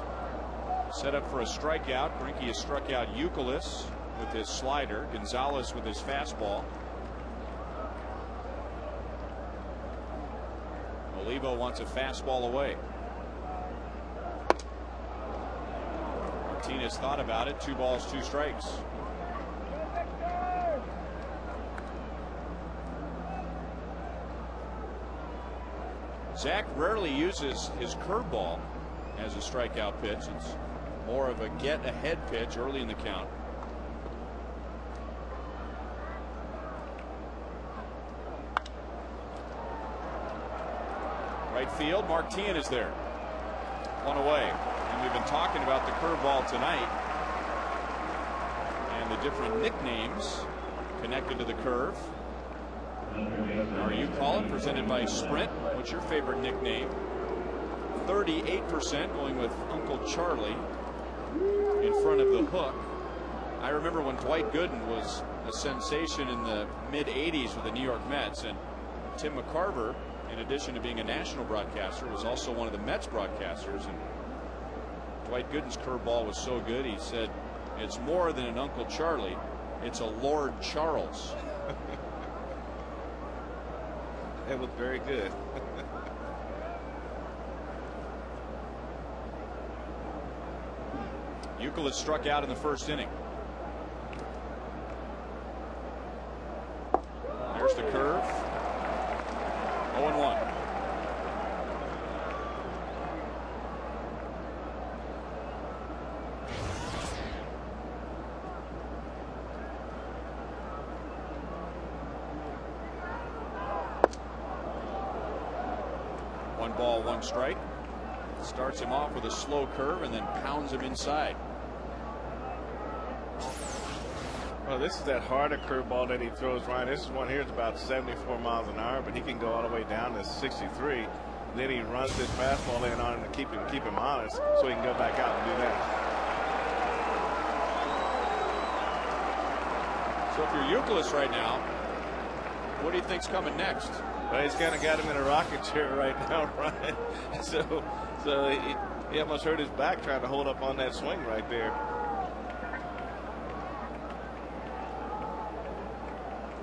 set up for a strikeout. Greinke has struck out Youkilis with his slider, Gonzalez with his fastball. Olivo wants a fastball away. Martinez thought about it. 2 balls, 2 strikes. Zach rarely uses his curveball as a strikeout pitch. It's more of a get ahead pitch early in the count. Right field, Martin is there. 1 away. And we've been talking about the curveball tonight and the different nicknames connected to the curve. Are you calling? Presented by Sprint. What's your favorite nickname? 38% going with Uncle Charlie in front of the hook. I remember when Dwight Gooden was a sensation in the mid-'80s with the New York Mets, and Tim McCarver, in addition to being a national broadcaster, was also one of the Mets broadcasters. And Dwight Gooden's curveball was so good, he said, it's more than an Uncle Charlie, it's a Lord Charles. It was very good. Youkilis struck out in the first inning. There's the curve. 0-1. One ball, 1 strike. Starts him off with a slow curve and then pounds him inside. Well, this is that harder curveball that he throws, Ryan. This is one here is about 74 miles an hour, but he can go all the way down to 63. Then he runs this fastball in on him to keep him honest, so he can go back out and do that. So if you're Euclid right now, what do you think's coming next? Well, he's kind of got him in a rocket chair right now, Ryan. So he almost hurt his back trying to hold up on that swing right there.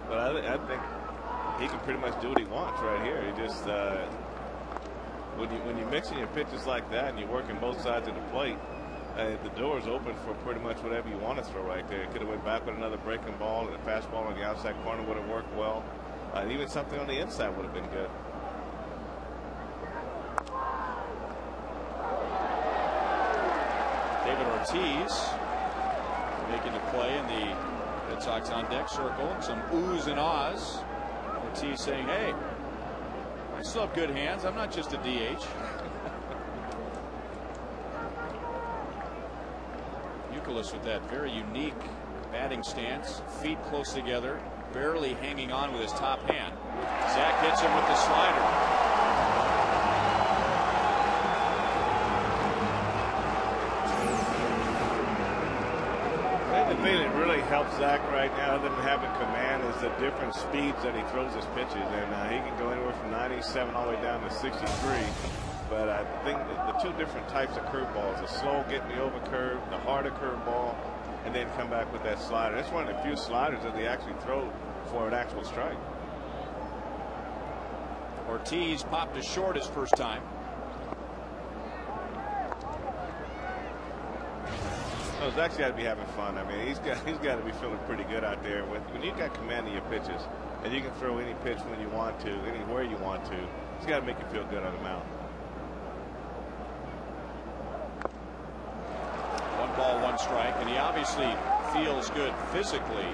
But I think he can pretty much do what he wants right here. He just when you're mixing your pitches like that and you're working both sides of the plate, the door is open for pretty much whatever you want to throw right there. Could have went back with another breaking ball, and a fastball on the outside corner would have worked well. Even something on the inside would have been good. David Ortiz making a play in the Red Sox on deck circle, and some oohs and ahs. Ortiz saying, hey, I still have good hands. I'm not just a DH. Euclid with that very unique batting stance, feet close together, barely hanging on with his top hand. Zach hits him with the slider. The thing that really helps Zach right now, other than having command, is the different speeds that he throws his pitches. And he can go anywhere from 97 all the way down to 63. But I think the two different types of curveballs, the slow getting the over curve, the harder curveball, and then come back with that slider. That's one of the few sliders that they actually throw for an actual strike. Ortiz popped a short his first time. So Zach's got to be having fun. I mean, he's got to be feeling pretty good out there. When you've got command of your pitches and you can throw any pitch when you want to, anywhere you want to, it's got to make you feel good on the mound. 1 strike, and he obviously feels good physically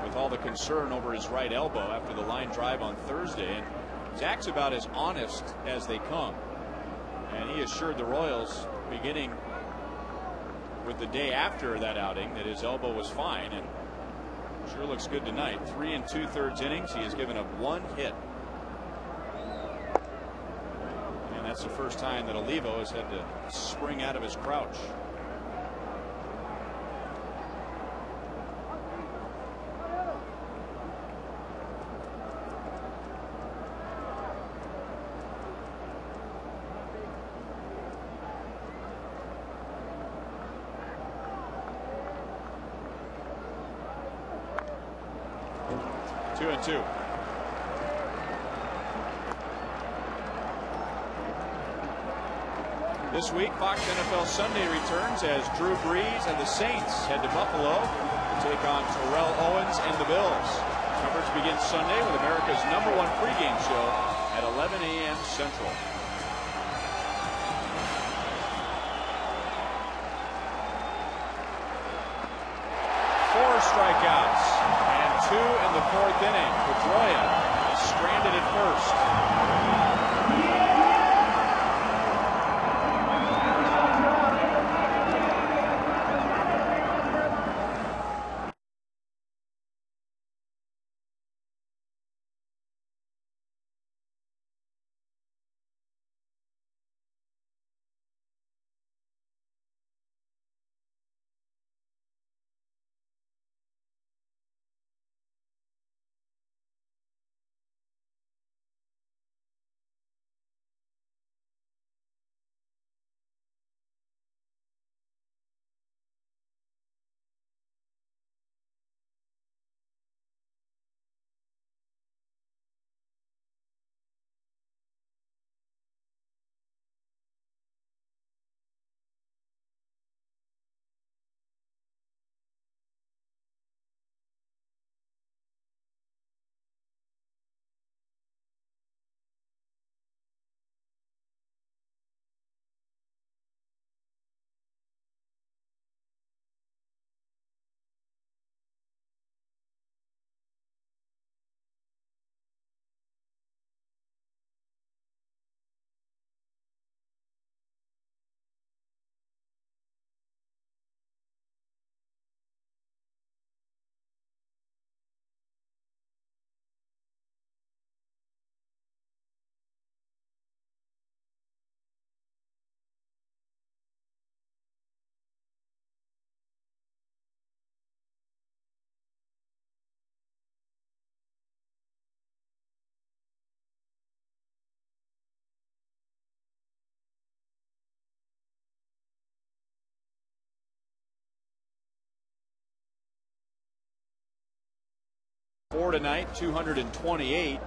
with all the concern over his right elbow after the line drive on Thursday. And Zach's about as honest as they come, and he assured the Royals beginning with the day after that outing that his elbow was fine, and sure looks good tonight. 3 2/3 innings. He has given up 1 hit, and that's the first time that Olivo has had to spring out of his crouch. Two and two. This week, Fox NFL Sunday returns as Drew Brees and the Saints head to Buffalo to take on Terrell Owens and the Bills. Coverage begins Sunday with America's #1 pregame show at 11 a.m. Central. Four strikeouts and 2 in the 4th inning. Pedroia is stranded at first. 4 tonight, 228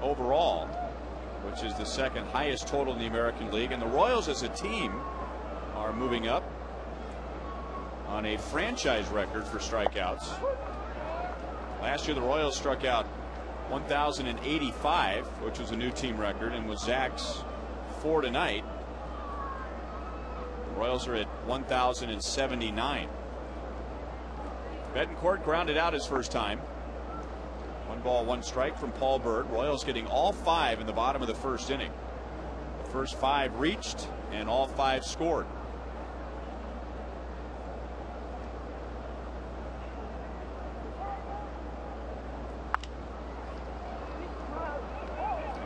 overall, which is the second highest total in the American League. And the Royals as a team are moving up on a franchise record for strikeouts. Last year the Royals struck out 1,085, which was a new team record, and with Zach's 4 tonight, the Royals are at 1,079. Betancourt grounded out his first time. 1 ball, 1 strike from Paul Byrd. Royals getting all 5 in the bottom of the first inning. The first 5 reached and all 5 scored.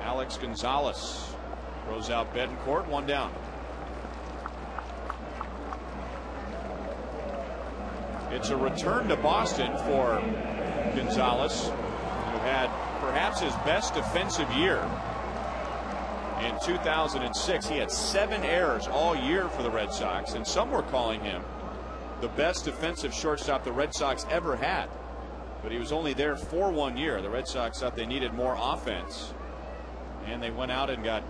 Alex Gonzalez throws out Betancourt, 1 down. It's a return to Boston for Gonzalez, who had perhaps his best defensive year in 2006. He had 7 errors all year for the Red Sox, and some were calling him the best defensive shortstop the Red Sox ever had. But he was only there for 1 year. The Red Sox thought they needed more offense, and they went out and got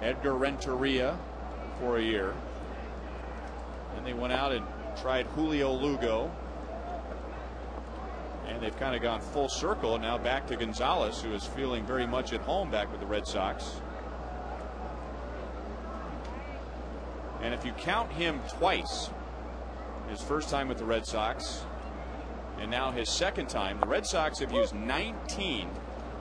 Edgar Renteria for a year. Then they went out and tried Julio Lugo, and they've kind of gone full circle now back to Gonzalez, who is feeling very much at home back with the Red Sox. And if you count him twice, his first time with the Red Sox and now his second time, the Red Sox have used 19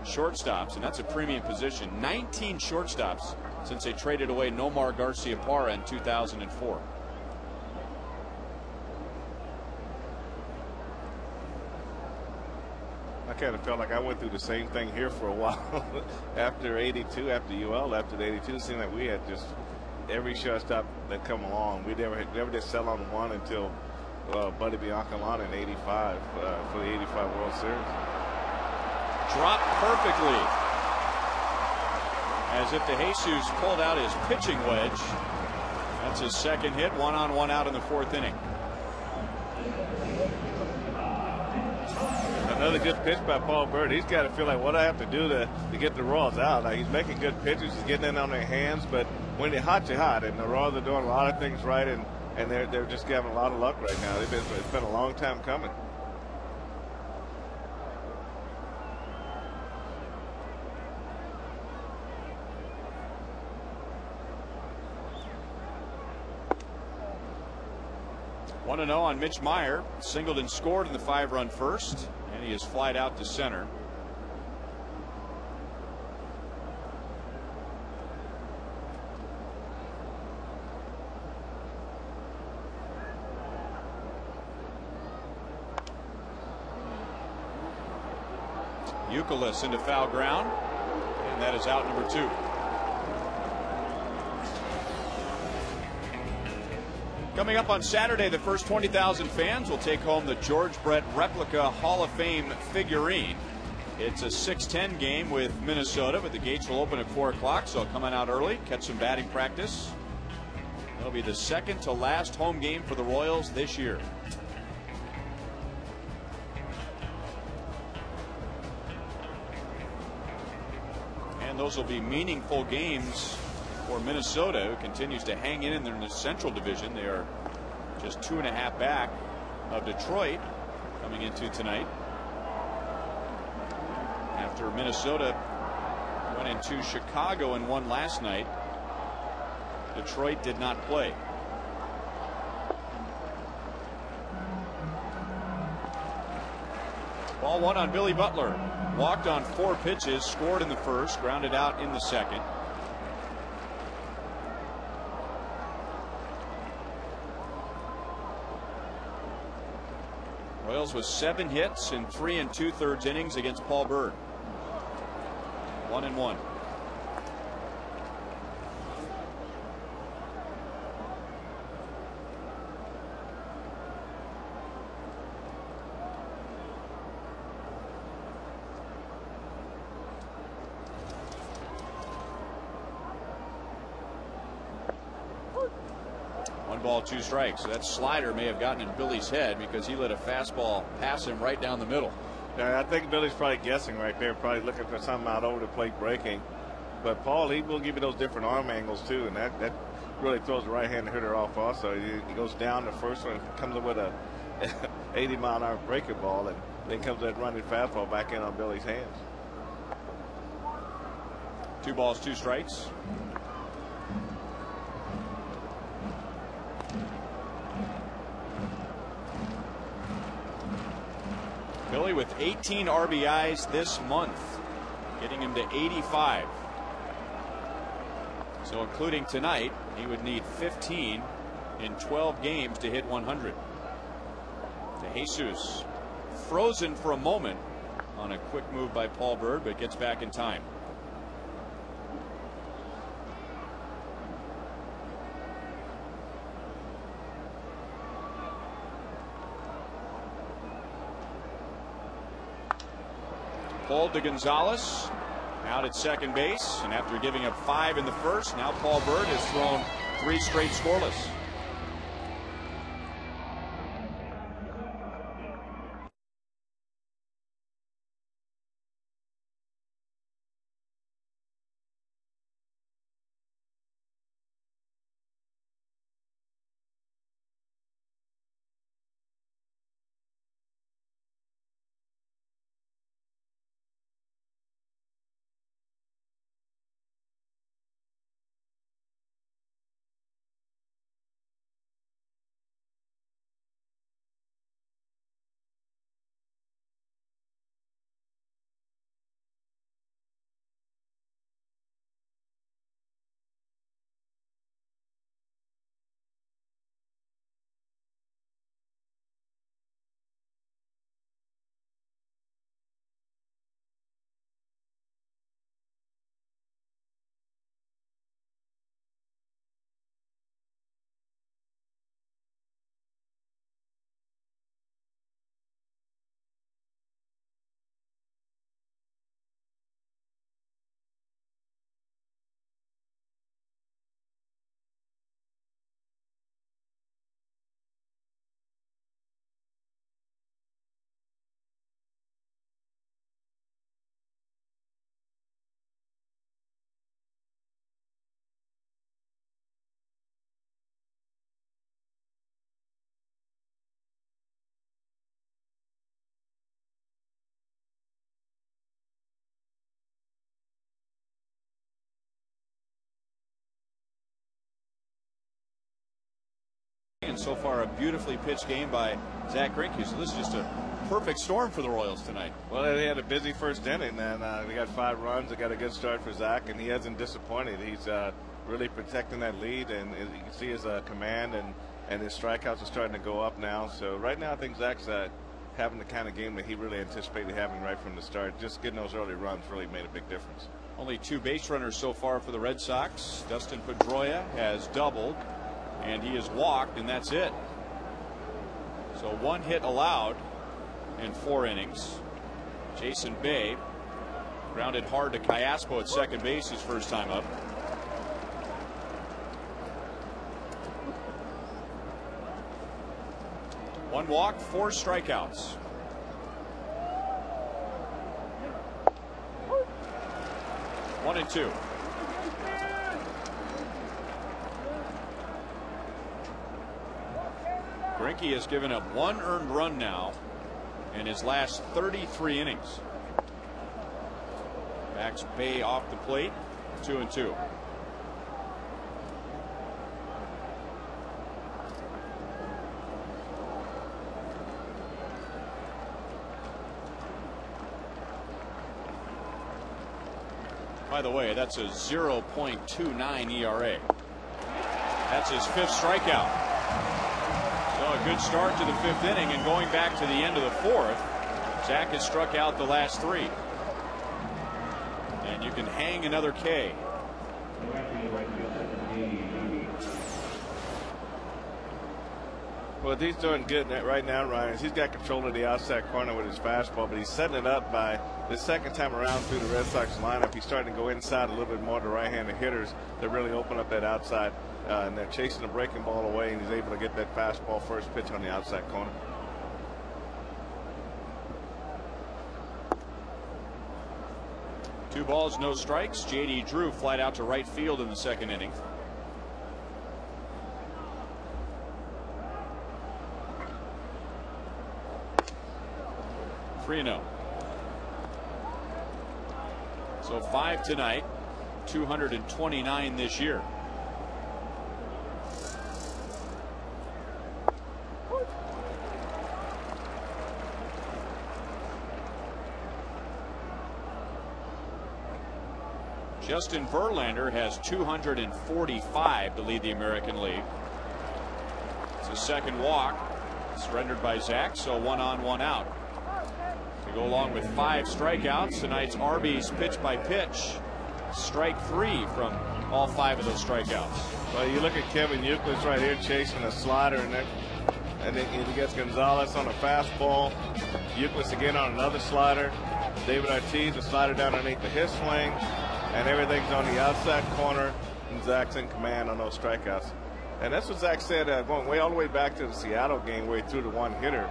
shortstops, and that's a premium position. 19 shortstops since they traded away Nomar Garciaparra in 2004. I kind of felt like I went through the same thing here for a while. After 82, after UL left at 82, it seemed like we had just every shortstop that come along. We never did sell on one until Buddy Biancalana in 85 for the 85 World Series. Dropped perfectly, as if DeJesus pulled out his pitching wedge. That's his second hit, 1 on 1 out in the 4th inning. Another good pitch by Paul Byrd. He's got to feel like, what do I have to do to get the Royals out? Like, he's making good pitches, he's getting in on their hands, but when they're hot, you're hot, and the Royals are doing a lot of things right, and they're just having a lot of luck right now. It's been a long time coming. One 1-0 on Mitch Meyer. Singled and scored in the 5-run first, and he is flied out to center. Youkilis into foul ground, and that is out number 2. Coming up on Saturday, the first 20,000 fans will take home the George Brett replica Hall of Fame figurine. It's a 6:10 game with Minnesota, but the gates will open at 4 o'clock, so coming out early, catch some batting practice. It'll be the second to last home game for the Royals this year. And those will be meaningful games for Minnesota, who continues to hang in the Central Division. They are just 2.5 back of Detroit coming into tonight. After Minnesota went into Chicago and won last night, Detroit did not play. Ball 1 on Billy Butler. Walked on 4 pitches, scored in the first, grounded out in the second. Royals with 7 hits in 3 2/3 innings against Paul Byrd. 1-1. Ball, 2 strikes. So that slider may have gotten in Billy's head because he let a fastball pass him right down the middle. I think Billy's probably guessing right there, probably looking for something out over the plate breaking. But Paul, he will give you those different arm angles too, and that really throws the right-handed hitter off also. He goes down the first one, comes up with a 80-mile-an-hour breaking ball, and then comes that running fastball back in on Billy's hands. 2 balls, 2 strikes. Billy with 18 RBIs this month, getting him to 85. So including tonight, he would need 15 in 12 games to hit 100. De Jesus frozen for a moment on a quick move by Paul Bird, but gets back in time. Paul de Gonzalez out at second base, and after giving up 5 in the first, now Paul Bird has thrown 3 straight scoreless. And so far, a beautifully pitched game by Zach Greinke. So this is just a perfect storm for the Royals tonight. Well, they had a busy first inning, and they got 5 runs. They got a good start for Zach, and he hasn't disappointed. He's really protecting that lead, and you can see his command and his strikeouts are starting to go up now. So right now, I think Zach's having the kind of game that he really anticipated having right from the start. Just getting those early runs really made a big difference. Only 2 base runners so far for the Red Sox. Dustin Pedroia has doubled, and he has walked, and that's it. So 1 hit allowed in 4 innings. Jason Bay grounded hard to Callaspo at second base his first time up. One walk, 4 strikeouts. One and 2. Greinke has given up 1 earned run now in his last 33 innings. Backs Bay off the plate, 2 and 2. By the way, that's a 0.29 ERA. That's his 5th strikeout. So a good start to the 5th inning, and going back to the end of the 4th, Zach has struck out the last 3. And you can hang another K. Well, he's doing good right now, Ryan. He's got control of the outside corner with his fastball, but he's setting it up by the second time around through the Red Sox lineup. He's starting to go inside a little bit more to right-handed hitters that really open up that outside, and they're chasing the breaking ball away, and he's able to get that fastball first pitch on the outside corner. 2 balls, no strikes. J.D. Drew flied out to right field in the second inning. Three and 0. So 5 tonight, 229 this year. Justin Verlander has 245 to lead the American League. It's a second walk surrendered by Zach, so 1 on, 1 out. To go along with 5 strikeouts, tonight's Arby's pitch by pitch. Strike 3 from all 5 of those strikeouts. Well, you look at Kevin Youkilis right here chasing a slider, and then he gets Gonzalez on a fastball. Youkilis again on another slider. David Ortiz a slider down underneath the his swing, and everything's on the outside corner, and Zach's in command on those strikeouts. And that's what Zach said going way all the way back to the Seattle game where he threw the 1 hitter.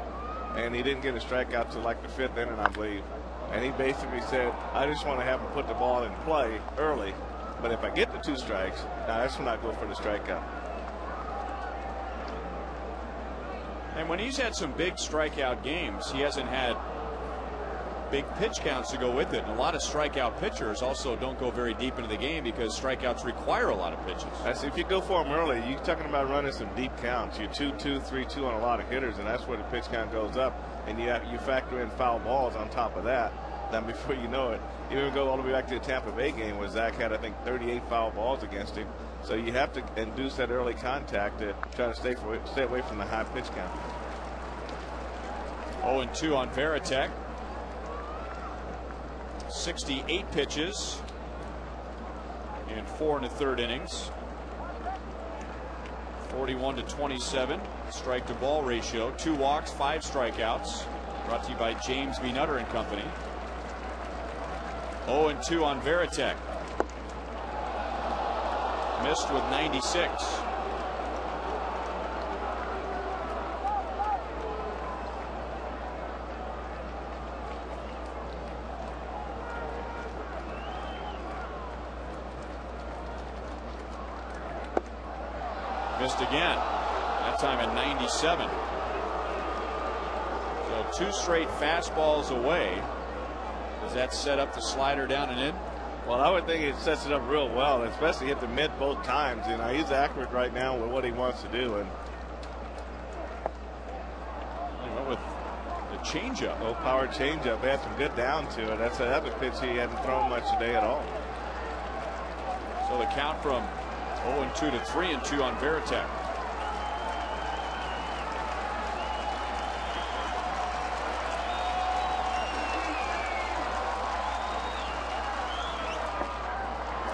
And he didn't get a strikeout till like the 5th inning, I believe. And he basically said, I just want to have him put the ball in play early. But if I get the 2 strikes, now that's when I go for the strikeout. And when he's had some big strikeout games, he hasn't had big pitch counts to go with it. And a lot of strikeout pitchers also don't go very deep into the game because strikeouts require a lot of pitches. That's if you go for them early, you're talking about running some deep counts. You're 2-2, 3-2 on a lot of hitters, and that's where the pitch count goes up. And you factor in foul balls on top of that. Then before you know it, you even go all the way back to the Tampa Bay game where Zach had, I think, 38 foul balls against him. So you have to induce that early contact to try to stay away from the high pitch count. 0-2 on Veritek. 68 pitches in 4 1/3 innings. 41-27 strike to ball ratio. 2 walks, 5 strikeouts. Brought to you by James B. Nutter and Company. 0-2 on Veritek. Missed with 96. Missed again, that time at 97. So 2 straight fastballs away. Does that set up the slider down and in? Well, I would think it sets it up real well, especially hit the mid both times. You know, he's accurate right now with what he wants to do. And he went with the changeup. Low power changeup. He had some good down to it. That's a pitch he hadn't thrown much today at all. So the count from 0-2 to 3-2 on Veritek.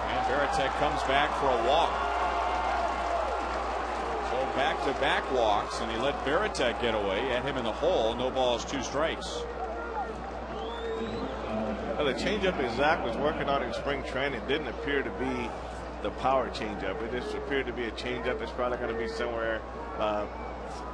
And Veritek comes back for a walk. So back-to-back walks, and he let Veritek get away. Had him in the hole. No balls, 2 strikes. Well, the changeup that Zach was working on in spring training didn't appear to be the power changeup. It just appeared to be a changeup that's probably going to be somewhere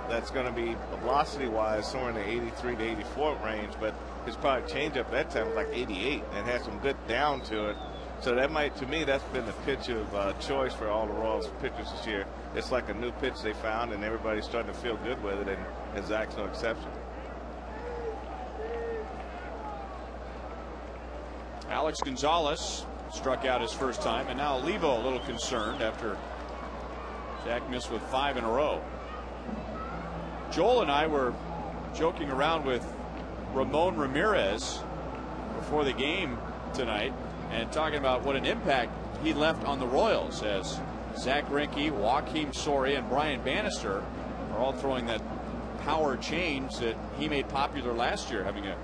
that's going to be velocity-wise somewhere in the 83 to 84 range. But his power changeup that time was like 88 and had some good down to it. So that might, to me, that's been the pitch of choice for all the Royals pitchers this year. It's like a new pitch they found, and everybody's starting to feel good with it, and Zach's no exception. Alex Gonzalez struck out his first time, and now Levo a little concerned after Zach missed with 5 in a row. Joel and I were joking around with Ramon Ramirez before the game tonight and talking about what an impact he left on the Royals, as Zach Greinke, Joakim Soria, and Brian Bannister are all throwing that power change that he made popular last year, having a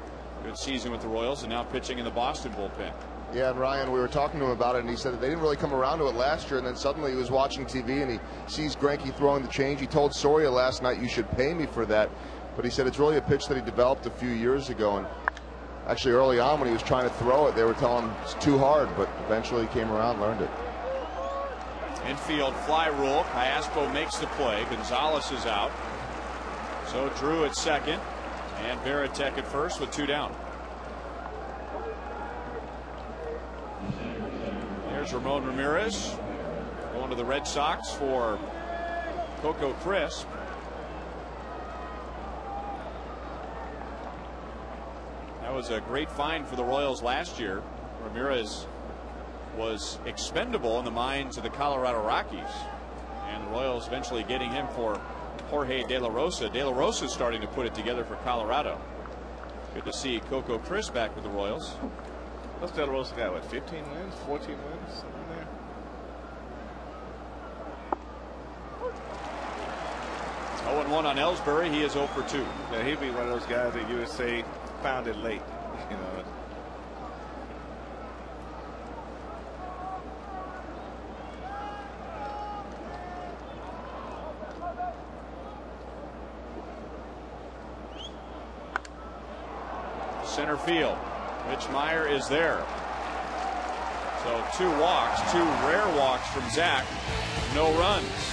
good season with the Royals and now pitching in the Boston bullpen. Yeah, and Ryan, we were talking to him about it, and he said that they didn't really come around to it last year, and then suddenly he was watching TV and he sees Greinke throwing the change. He told Soria last night, you should pay me for that. But he said it's really a pitch that he developed a few years ago, and actually early on when he was trying to throw it, they were telling him it's too hard, but eventually he came around, learned it. Infield fly rule. Callaspo makes the play. Gonzalez is out. So Drew at second, and Veritek at first with 2 down. There's Ramon Ramirez going to the Red Sox for Coco Crisp. That was a great find for the Royals last year. Ramirez was expendable in the minds of the Colorado Rockies, and the Royals eventually getting him for Jorge De La Rosa. De La Rosa is starting to put it together for Colorado. Good to see Coco Crisp back with the Royals. What's De La Rosa got? What, 15 wins, 14 wins, something there? It's 0-1 on Ellsbury. He is 0 for 2. Yeah, he'd be one of those guys that you would say found it late. You know. Center field. Mitch Meyer is there. So 2 walks, 2 rare walks from Zach. No runs.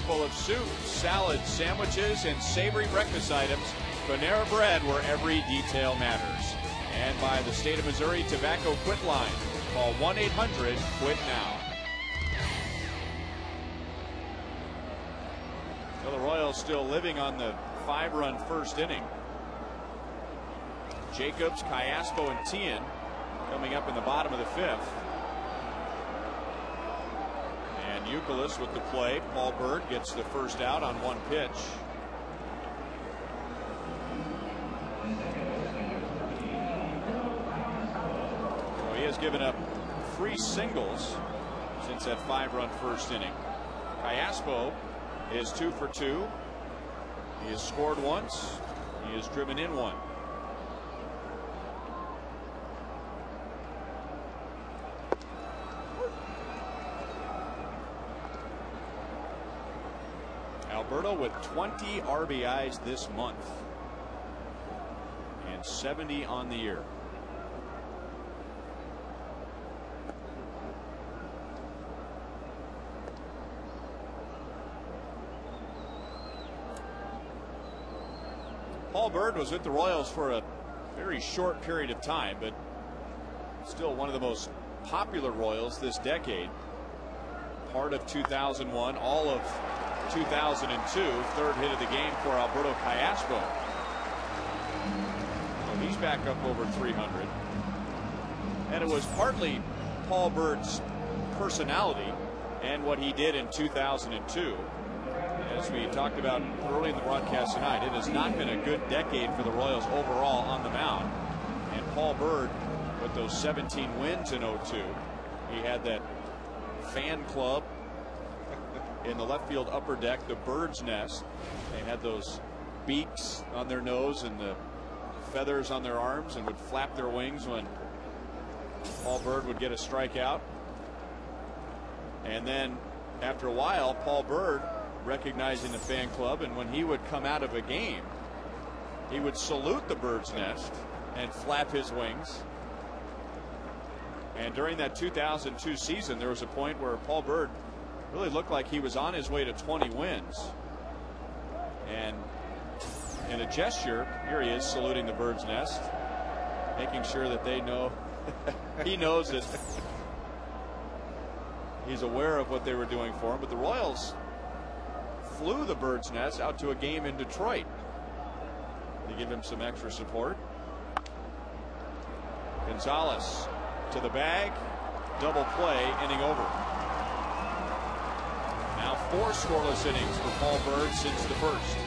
Full of soup, salads, sandwiches, and savory breakfast items. Panera Bread, where every detail matters. And by the State of Missouri Tobacco Quit Line. Call 1-800-QUIT-NOW. So the Royals still living on the 5-run first inning. Jacobs, Callaspo, and Tien coming up in the bottom of the 5th. Youkilis with the play. Paul Bird gets the first out on 1 pitch. So he has given up 3 singles since that 5-run first inning. Callaspo is 2 for 2. He has scored once. He has driven in 1. Alberto with 20 RBIs this month and 70 on the year. Paul Bird was with the Royals for a very short period of time, but still one of the most popular Royals this decade. Part of 2001, all of 2002, 3rd hit of the game for Alberto Callaspo. So he's back up over 300. And it was partly Paul Bird's personality and what he did in 2002. As we talked about early in the broadcast tonight, it has not been a good decade for the Royals overall on the mound. And Paul Bird, with those 17 wins in 02, he had that fan club in the left field upper deck, the bird's nest. They had those beaks on their nose and the feathers on their arms and would flap their wings when Paul Byrd would get a strikeout. And then after a while, Paul Byrd, recognizing the fan club, and when he would come out of a game, he would salute the bird's nest and flap his wings. And during that 2002 season, there was a point where Paul Byrd really looked like he was on his way to 20 wins. And in a gesture, here he is saluting the bird's nest, making sure that they know he knows that he's aware of what they were doing for him. But the Royals flew the bird's nest out to a game in Detroit to give him some extra support. Gonzalez to the bag, double play, inning over. Now 4 scoreless innings for Paul Byrd since the first.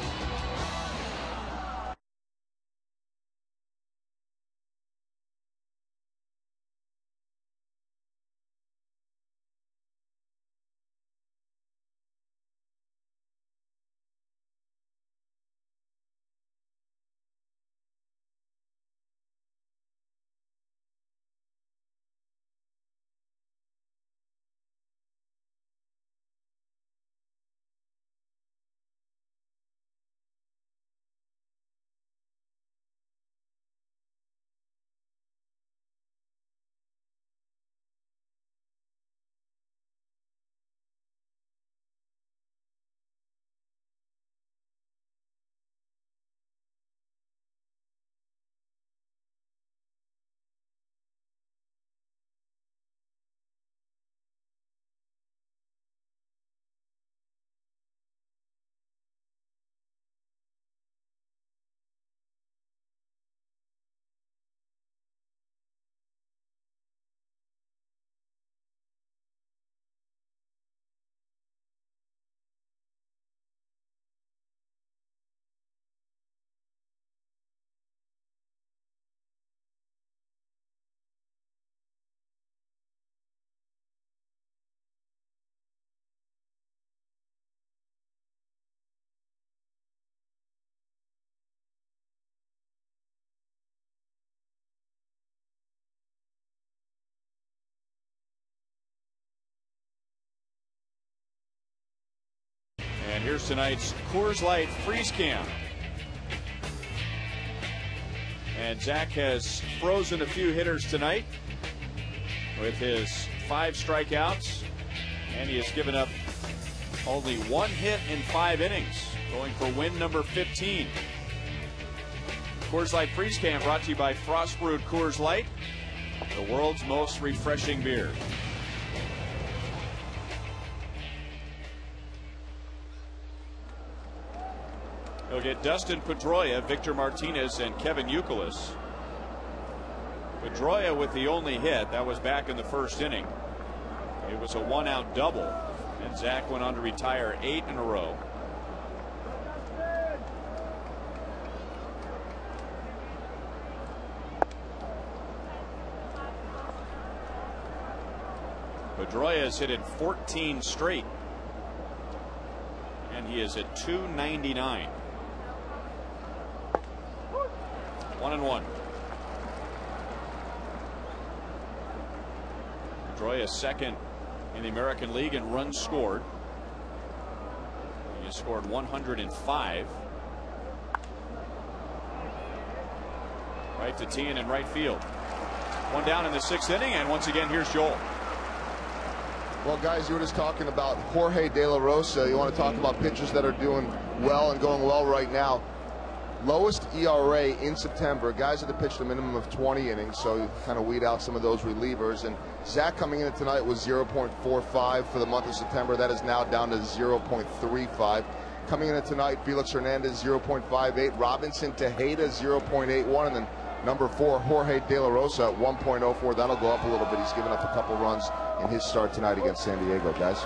And here's tonight's Coors Light Freeze Cam. And Zach has frozen a few hitters tonight with his 5 strikeouts. And he has given up only 1 hit in 5 innings, going for win number 15. Coors Light Freeze Cam brought to you by Frost Brewed Coors Light, the world's most refreshing beer. He'll get Dustin Pedroia, Victor Martinez, and Kevin Youkilis. Pedroia with the only hit. That was back in the first inning. It was a 1-out double. And Zach went on to retire 8 in a row. Pedroia has hit it 14 straight. And he is at 299. 1-1. Pedroia second in the American League in runs scored. He has scored 105. Right to Tien in right field. 1 down in the 6th inning, and once again here's Joel. Well, guys, you were just talking about Jorge De La Rosa. You want to talk about pitchers that are doing well and going well right now. Lowest ERA in September. Guys that have pitched a minimum of 20 innings, so you kind of weed out some of those relievers. And Zach coming in tonight was 0.45 for the month of September. That is now down to 0.35. Coming in tonight, Felix Hernandez 0.58, Robinson Tejeda 0.81, and then number 4 Jorge De La Rosa at 1.04. That'll go up a little bit. He's given up a couple runs in his start tonight against San Diego, guys.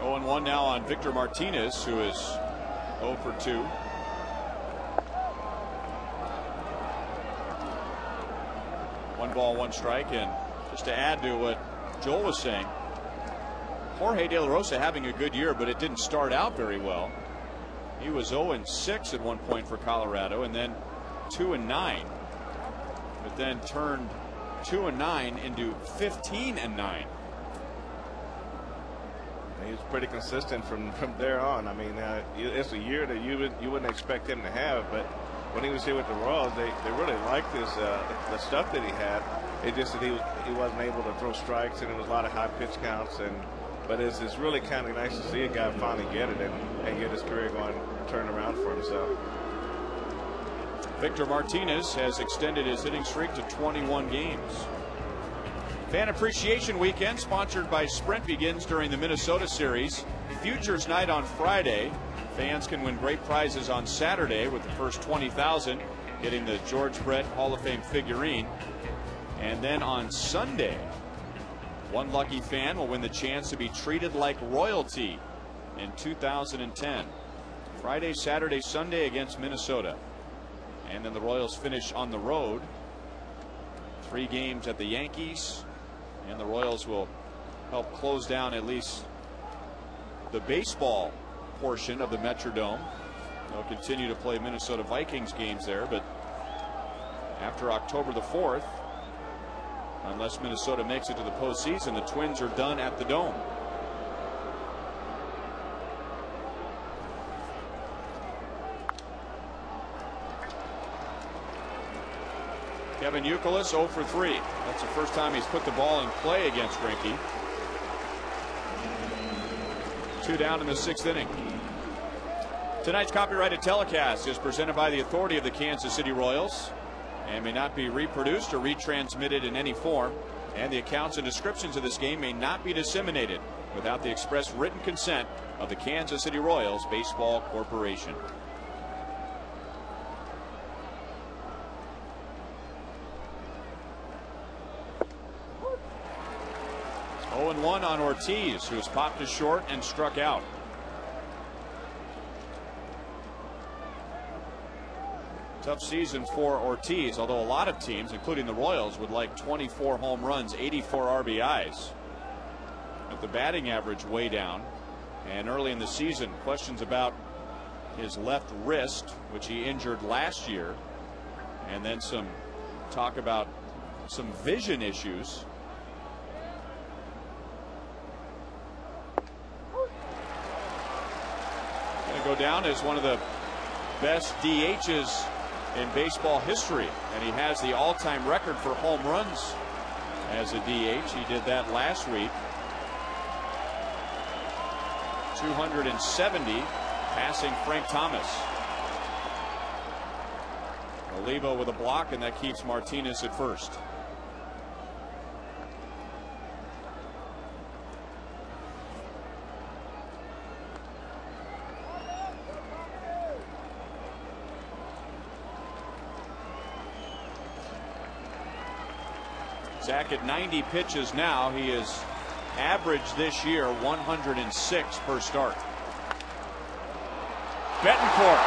Oh, 0-1 now on Victor Martinez, who is 0 for 2. 1 ball, 1 strike. And just to add to what Joel was saying, Jorge De La Rosa having a good year, but it didn't start out very well. He was 0-6 at one point for Colorado, and then 2-9, but then turned 2-9 into 15-9. He was pretty consistent from there on. I mean, it's a year that you wouldn't expect him to have, but when he was here with the Royals, they really liked his the stuff that he had. It just that he wasn't able to throw strikes, and it was a lot of high pitch counts. But it's really kind of nice to see a guy finally get it and get his career going, turn around for himself. Victor Martinez has extended his hitting streak to 21 games. Fan Appreciation Weekend, sponsored by Sprint, begins during the Minnesota Series. Futures Night on Friday. Fans can win great prizes on Saturday, with the first 20,000 getting the George Brett Hall of Fame figurine. And then on Sunday, one lucky fan will win the chance to be treated like royalty in 2010. Friday, Saturday, Sunday against Minnesota. And then the Royals finish on the road. 3 games at the Yankees. And the Royals will help close down at least the baseball portion of the Metrodome. They'll continue to play Minnesota Vikings games there, but after October the 4th, unless Minnesota makes it to the postseason, the Twins are done at the Dome. Kevin Youkilis 0 for 3. That's the first time he's put the ball in play against Greinke. 2 down in the 6th inning. Tonight's copyrighted telecast is presented by the authority of the Kansas City Royals and may not be reproduced or retransmitted in any form. And the accounts and descriptions of this game may not be disseminated without the express written consent of the Kansas City Royals Baseball Corporation. 0-1 on Ortiz, who's popped to short and struck out. Tough season for Ortiz, although a lot of teams, including the Royals, would like 24 home runs, 84 RBIs. But the batting average way down. And early in the season, questions about his left wrist, which he injured last year. And then some talk about some vision issues. Going to go down as one of the best DHs in baseball history, and he has the all-time record for home runs as a DH. He did that last week. 270, passing Frank Thomas. Olivo with a block, and that keeps Martinez at first. Zach at 90 pitches now. He is averaged this year 106 per start. Betancourt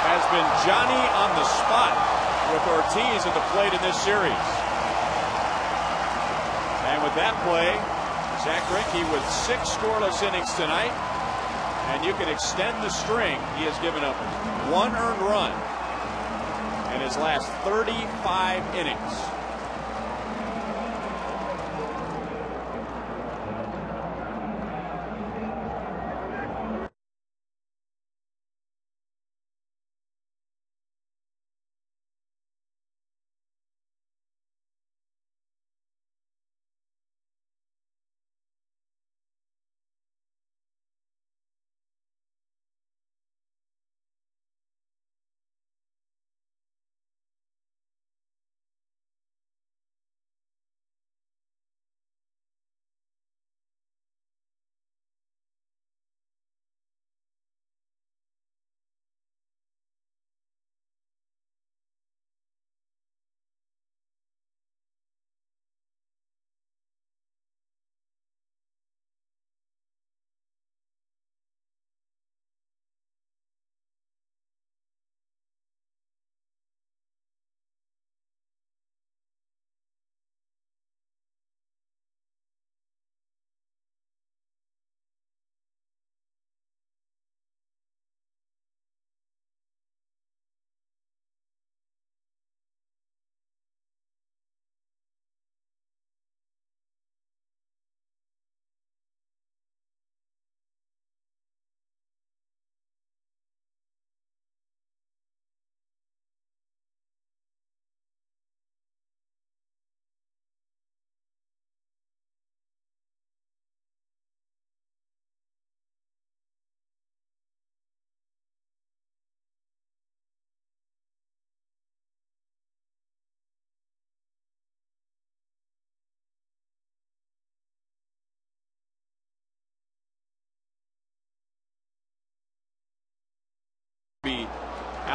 has been Johnny on the spot with Ortiz at the plate in this series. And with that play, Zach Greinke with 6 scoreless innings tonight. And you can extend the string. He has given up 1 earned run in his last 35 innings.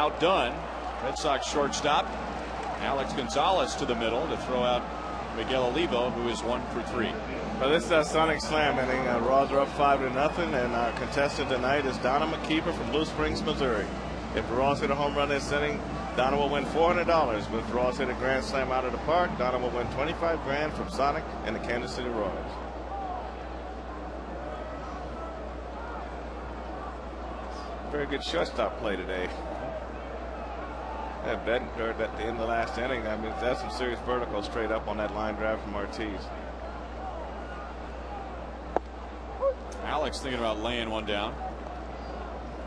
outdone. Red Sox shortstop Alex Gonzalez to the middle to throw out Miguel Olivo, who is 1 for 3. Well, this is Sonic Slam inning. Raws are up 5-0, and our contestant tonight is Donna McKeever from Blue Springs, Missouri. If the Raws hit a home run this inning, Donna will win $400. But if the Raws hit a grand slam out of the park, Donna will win $25,000 from Sonic and the Kansas City Royals. Very good shortstop play today. That Betancourt at the end of the last inning, I mean, that's some serious vertical straight up on that line drive from Ortiz. Alex thinking about laying one down.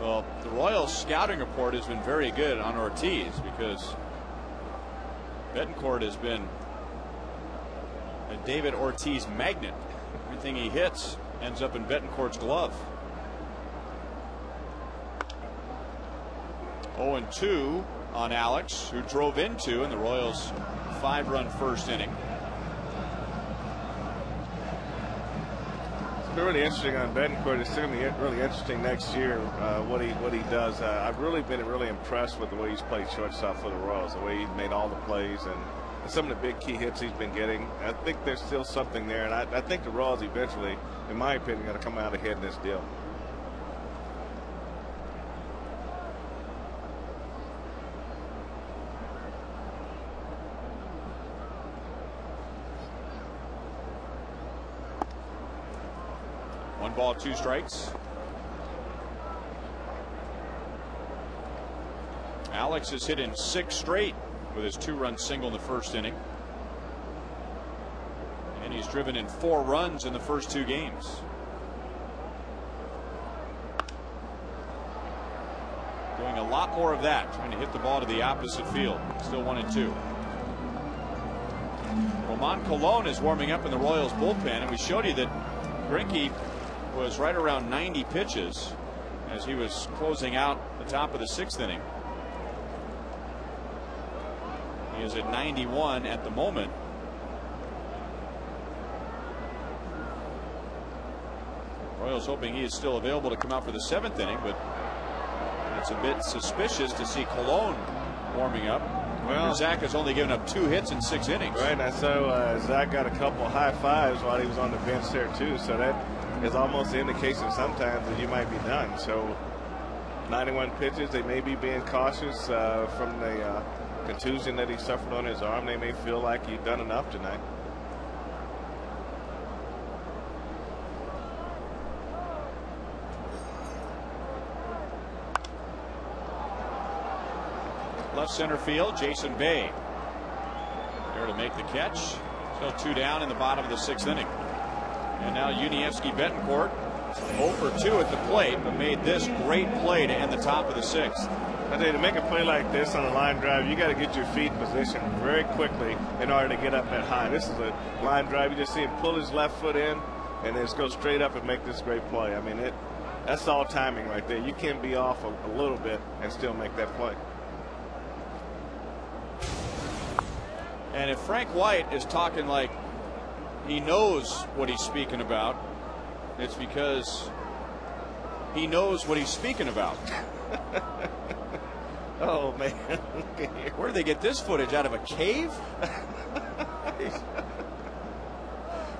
Well, the Royals scouting report has been very good on Ortiz because Betancourt has been a David Ortiz magnet. Everything he hits ends up in Betancourt's glove. 0-2 on Alex, who drove into in the Royals' 5-run first inning. It's really interesting on Betancourt. It's going to be really interesting next year what he does. I've really been impressed with the way he's played shortstop for the Royals, the way he's made all the plays and some of the big key hits he's been getting. I think there's still something there, and I think the Royals eventually, in my opinion, are going to come out ahead in this deal. One ball, 2 strikes. Alex has hit in 6 straight with his 2-run single in the first inning. And he's driven in 4 runs in the first 2 games. Doing a lot more of that, trying to hit the ball to the opposite field. Still 1-2. Roman Colon is warming up in the Royals bullpen, and we showed you that Greinke was right around 90 pitches as he was closing out the top of the 6th inning. He is at 91 at the moment. Royals hoping he is still available to come out for the 7th inning, but it's a bit suspicious to see Colon warming up. Well, Zach has only given up 2 hits in 6 innings. Right, and so Zach got a couple high fives while he was on the bench there too, so that is almost an indication sometimes that you might be done. So 91 pitches, they may be being cautious from the contusion that he suffered on his arm. They may feel like he's done enough tonight. Left center field, Jason Bay there to make the catch. Still 2 down in the bottom of the 6th inning. And now Yuniesky Betancourt 0 for 2 at the plate, but made this great play to end the top of the 6th. I think to make a play like this on a line drive, you got to get your feet in position very quickly in order to get up that high. This is a line drive. You just see him pull his left foot in and then just go straight up and make this great play. I mean, that's all timing right there. You can be off a little bit and still make that play. And if Frank White is talking like he knows what he's speaking about, it's because he knows what he's speaking about. Oh, man. Where did they get this footage? Out of a cave?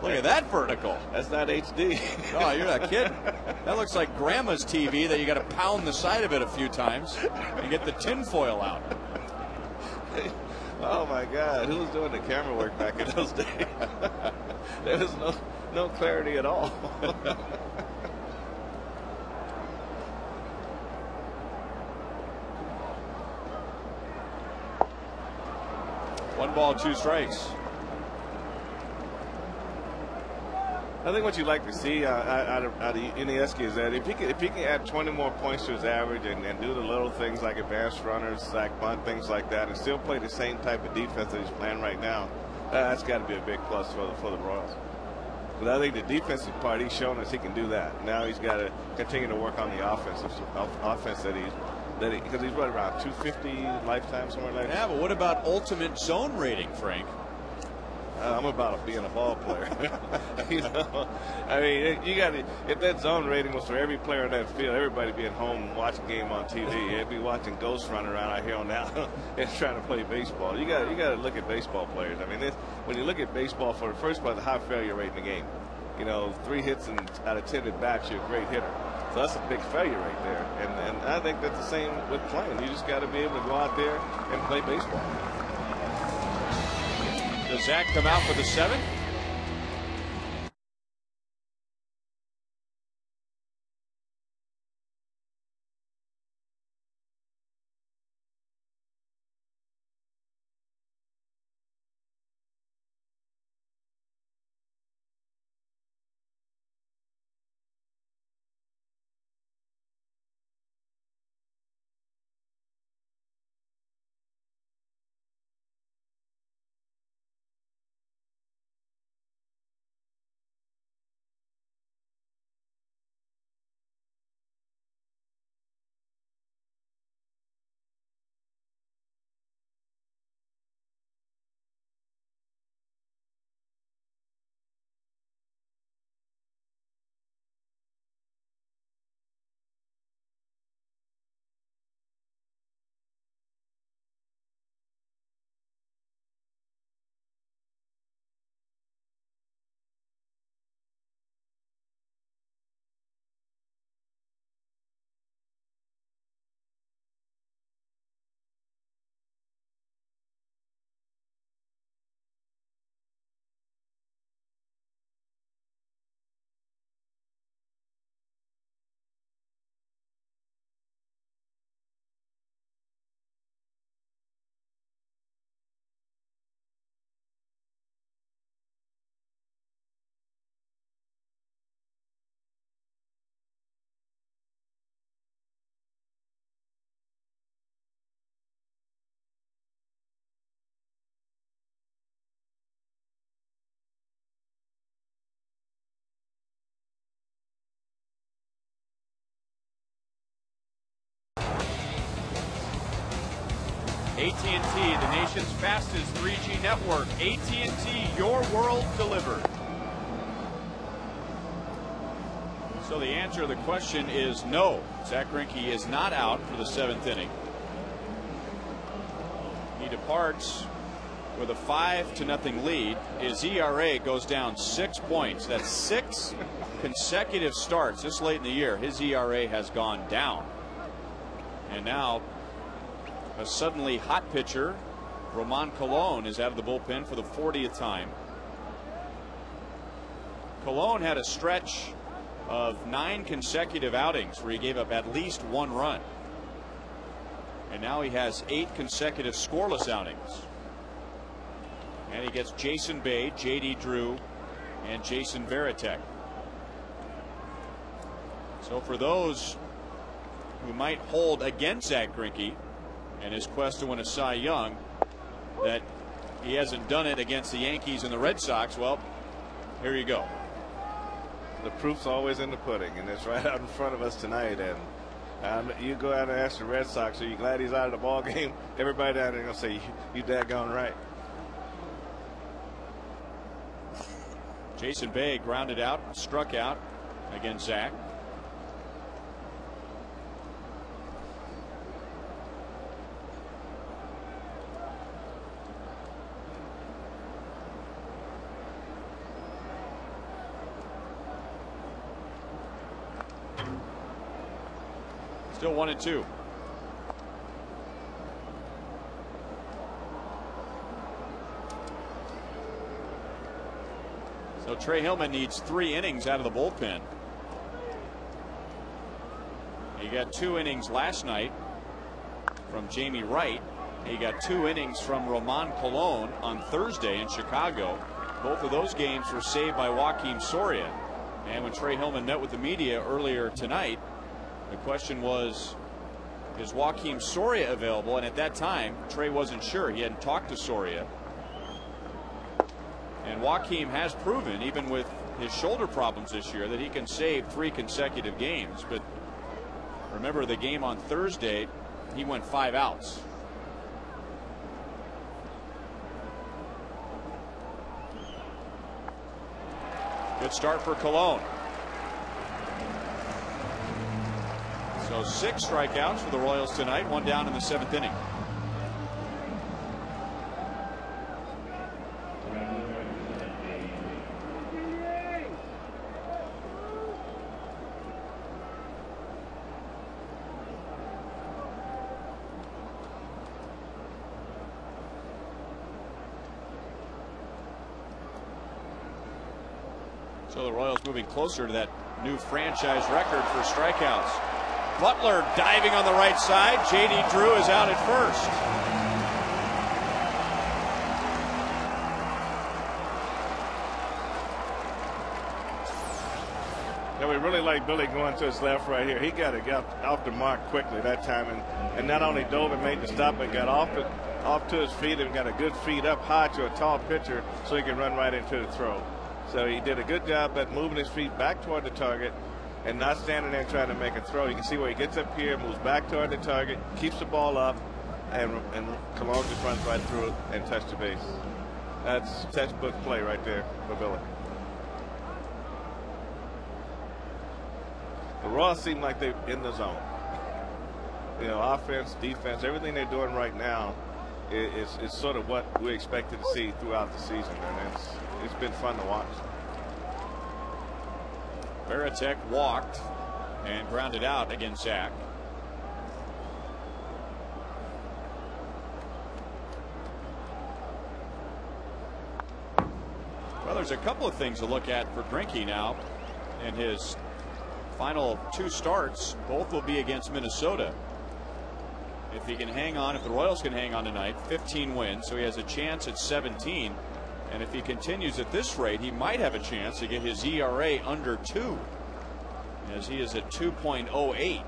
Look at that vertical. That's not HD. Oh, you're not kidding. That looks like grandma's TV that you got to pound the side of it a few times and get the tinfoil out. Oh my God, who was doing the camera work back in those days? There was no clarity at all. One ball, 2 strikes. I think what you'd like to see out of Yuniesky is that if he can add 20 more points to his average and do the little things like advanced runners, sack bunt, things like that, and still play the same type of defense that he's playing right now, that's got to be a big plus for the Royals. But I think the defensive part, he's shown us he can do that. Now he's got to continue to work on the offense because he's right around 250 lifetime, somewhere like that. Yeah, but what about ultimate zone rating, Frank? I'm about being a ball player. You know, I mean, you got to. If that zone rating was for every player in that field, everybody being home watching game on TV, they'd be watching ghosts run around out here on now and trying to play baseball. You got to look at baseball players. I mean, when you look at baseball, for the first part, the high failure rate in the game. You know, 3 hits out of 10 at bats, you're a great hitter. So that's a big failure right there. And I think that's the same with playing. You just got to be able to go out there and play baseball. Does Zach come out for the 7th? AT&T, the nation's fastest 3G network. AT&T, your world delivered. So the answer to the question is no. Zach Greinke is not out for the 7th inning. He departs with a 5-0 lead. His ERA goes down 6 points. That's 6 consecutive starts this late in the year. His ERA has gone down. And now a suddenly hot pitcher, Roman Colon, is out of the bullpen for the 40th time. Colon had a stretch of 9 consecutive outings where he gave up at least 1 run. And now he has 8 consecutive scoreless outings. And he gets Jason Bay, J.D. Drew, and Jason Varitek. So for those who might hold against Zach Greinke and his quest to win a Cy Young, that he hasn't done it against the Yankees and the Red Sox, well, here you go. The proof's always in the pudding, and it's right out in front of us tonight. And you go out and ask the Red Sox, are you glad he's out of the ball game? Everybody down there going to say, you daggone right. Jason Bay grounded out, struck out against Zach. Still 1-2. So Trey Hillman needs 3 innings out of the bullpen. He got 2 innings last night from Jamie Wright. He got 2 innings from Roman Colon on Thursday in Chicago. Both of those games were saved by Joakim Soria. And when Trey Hillman met with the media earlier tonight, the question was, is Joakim Soria available? And at that time, Trey wasn't sure. He hadn't talked to Soria. And Joakim has proven, even with his shoulder problems this year, that he can save 3 consecutive games. But remember, the game on Thursday, he went 5 outs. Good start for Cologne. So 6 strikeouts for the Royals tonight, 1 down in the 7th inning. So the Royals moving closer to that new franchise record for strikeouts. Butler diving on the right side. J.D. Drew is out at first. Now we really like Billy going to his left right here. He got off the mark quickly that time, and not only dove and made the stop, but got off to his feet and got a good feed up high to a tall pitcher so he can run right into the throw. So he did a good job at moving his feet back toward the target and not standing there trying to make a throw. You can see where he gets up here, moves back toward the target, keeps the ball up, and Cologne just runs right through it and touches the base. That's textbook play right there for Billy. The Royals seem like they're in the zone. You know, offense, defense, everything they're doing right now is sort of what we expected to see throughout the season, and it's been fun to watch. Veritek walked and grounded out against Zach. Well, there's a couple of things to look at for Greinke now in his final 2 starts. Both will be against Minnesota. If he can hang on, if the Royals can hang on tonight, 15 wins, so he has a chance at 17. And if he continues at this rate, he might have a chance to get his ERA under 2, as he is at 2.08.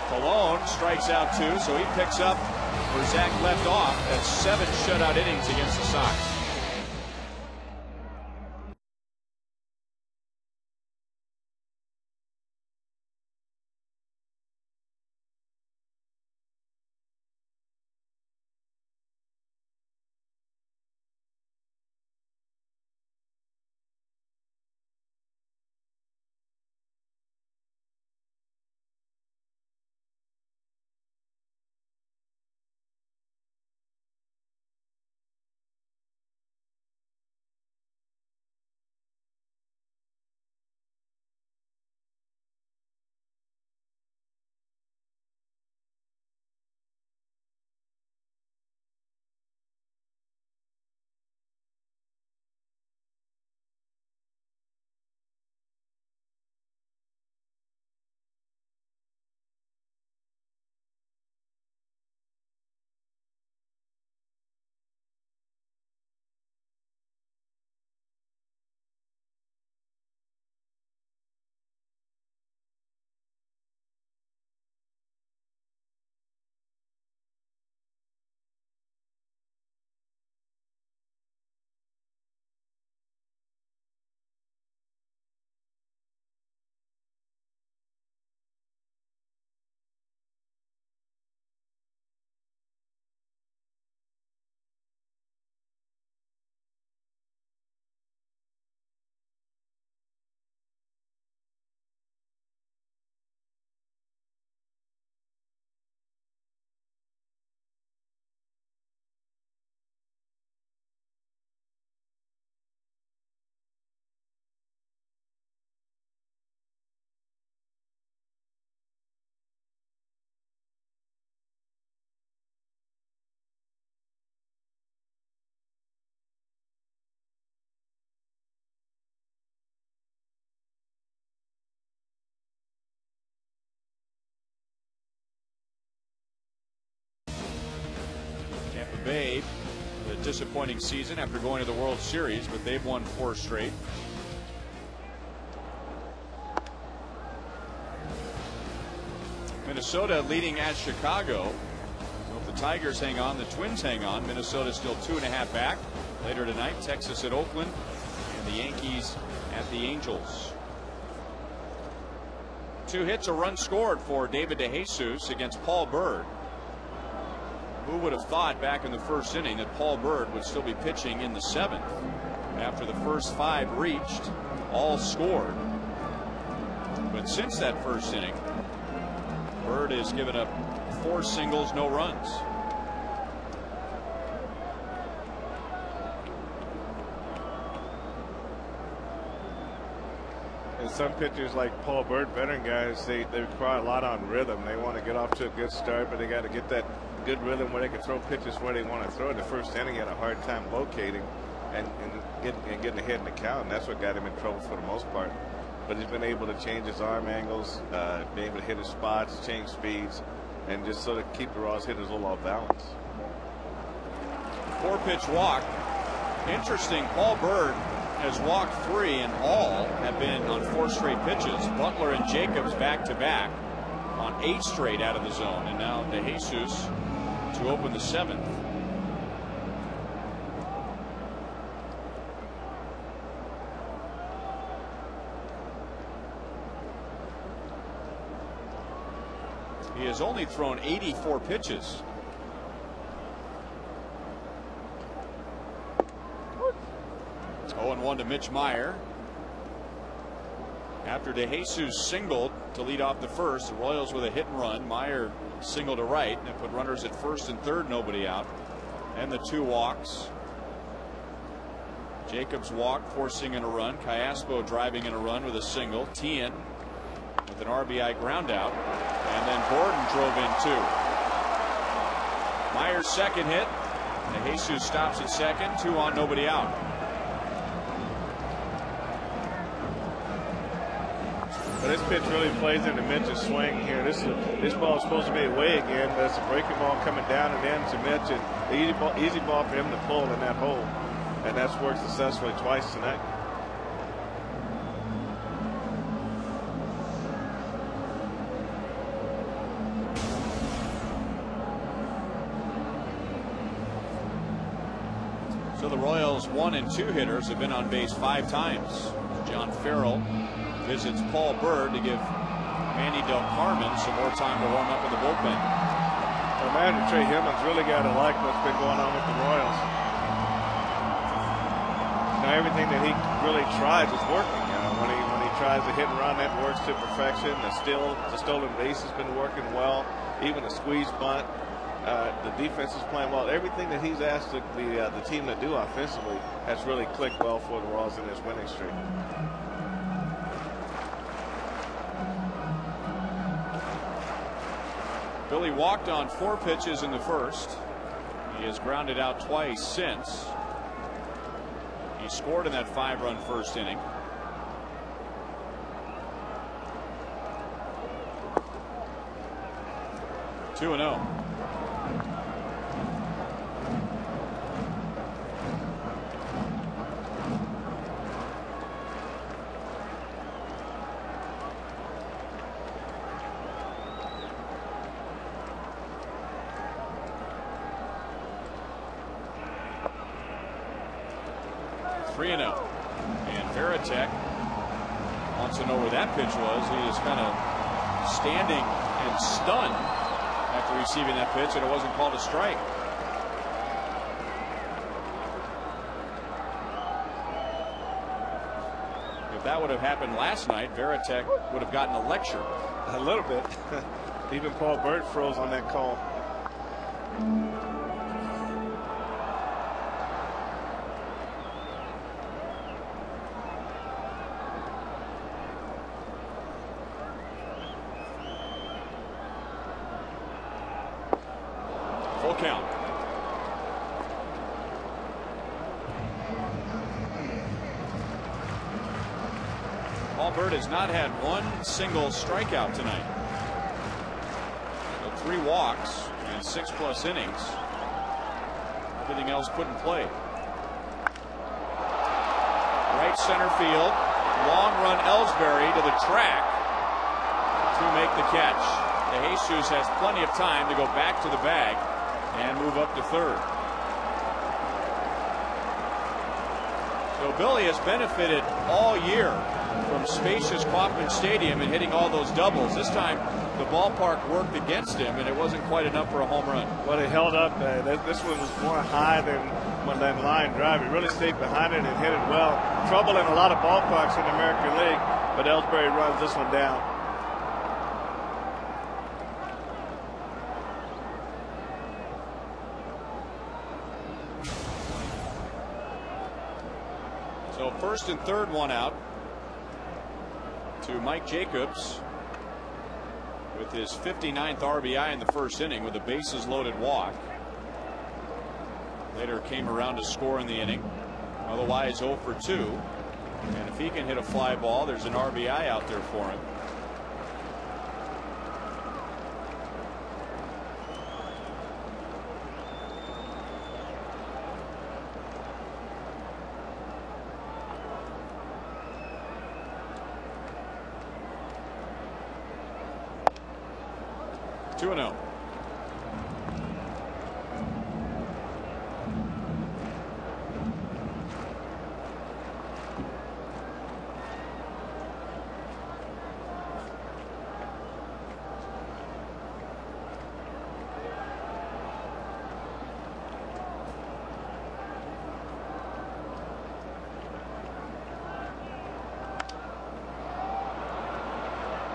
Cologne strikes out 2, so he picks up where Zach left off. That's 7 shutout innings against the Sox. Bay, a disappointing season after going to the World Series, but they've won 4 straight. Minnesota leading at Chicago. So if the Tigers hang on, the Twins hang on. Minnesota still 2.5 back. Later tonight, Texas at Oakland and the Yankees at the Angels. 2 hits, a run scored for David DeJesus against Paul Byrd. Who would have thought back in the first inning that Paul Byrd would still be pitching in the 7th? after the first 5 reached, all scored. But since that first inning, Bird has given up 4 singles, no runs. And some pitchers like Paul Bird, veteran guys, they require a lot on rhythm. They want to get off to a good start, but they got to get that good rhythm where they can throw pitches where they want to throw. In the first inning, he had a hard time locating and getting ahead in the count, and that's what got him in trouble for the most part. But he's been able to change his arm angles, being able to hit his spots, change speeds, and just sort of keep the Royals hitters a little off balance. 4-pitch walk. Interesting, Paul Bird has walked 3, and all have been on 4 straight pitches. Butler and Jacobs back to back on 8 straight out of the zone, and now DeJesus to open the 7th. He has only thrown 84 pitches. Oh, and 1 to Mitch Meyer. After DeJesus singled to lead off the first, the Royals with a hit and run. Meyer singled to right and put runners at first and third, nobody out. And the 2 walks. Jacobs walked, forcing in a run. Callaspo driving in a run with a single. Tien with an RBI ground out. And then Gordon drove in 2. Meyer's second hit. DeJesus stops at second. 2 on, nobody out. But this pitch really plays into Mitch's swing here. This ball is supposed to be away again, but it's a breaking ball coming down and in to Mitch, and the easy ball for him to pull in that hole, and that's worked successfully twice tonight. So the Royals' 1 and 2 hitters have been on base 5 times. John Farrell visits Paul Bird to give Manny Del Carmen some more time to warm up in the bullpen. Well, manager Trey Hillman's really got to like what's been going on with the Royals. Now everything that he really tries is working. When he tries to hit and run, that works to perfection. The stolen base has been working well. Even the squeeze bunt. The defense is playing well. Everything that he's asked the team to do offensively has really clicked well for the Royals in this winning streak. Billy walked on 4 pitches in the first. He has grounded out twice since. He scored in that 5-run first inning. Two and 0. And Veritek wants to know where that pitch was. He is kind of standing and stunned after receiving that pitch, and it wasn't called a strike. If that would have happened last night, Veritek would have gotten a lecture. A little bit. Even Paul Bird froze on that call. Full count. Paul Bird has not had 1 single strikeout tonight. So 3 walks and 6+ innings. Everything else put in play. Right center field. Long run Ellsbury to the track to make the catch. DeJesus has plenty of time to go back to the bag and move up to third. So Billy has benefited all year from spacious Kauffman Stadium and hitting all those doubles. This time the ballpark worked against him, and it wasn't quite enough for a home run. Well, it held up. This one was more high than when that line drive. He really stayed behind it and hit it well. Trouble in a lot of ballparks in the American League, but Ellsbury runs this one down. So first and third, one out to Mike Jacobs with his 59th RBI in the first inning with a bases loaded walk. Later came around to score in the inning. Otherwise 0 for 2. And if he can hit a fly ball, there's an RBI out there for him. Two and 0.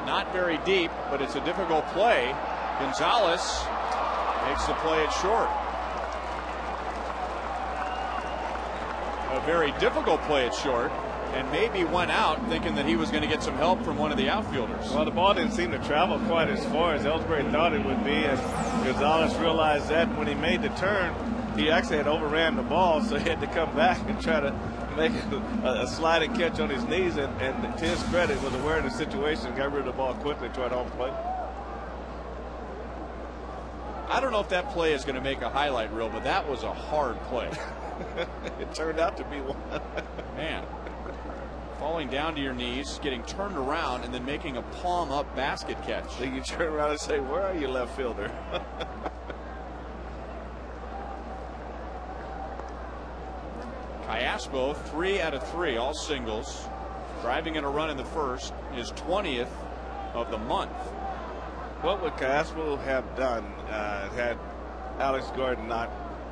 Not very deep, but it's a difficult play. Gonzalez makes the play at short. A very difficult play at short, and maybe went out thinking that he was going to get some help from one of the outfielders. Well, the ball didn't seem to travel quite as far as Ellsbury thought it would be, and Gonzalez realized that when he made the turn, he actually had overran the ball, so he had to come back and try to make a sliding catch on his knees, and to his credit, was aware of the situation, got rid of the ball quickly, tried home plate. I don't know if that play is going to make a highlight reel, but that was a hard play. It turned out to be one. Man, falling down to your knees, getting turned around, and then making a palm-up basket catch. So you turn around and say, where are you, left fielder? Callaspo, 3 out of 3, all singles. Driving in a run in the first, his 20th of the month. What would Callaspo have done had Alex Gordon not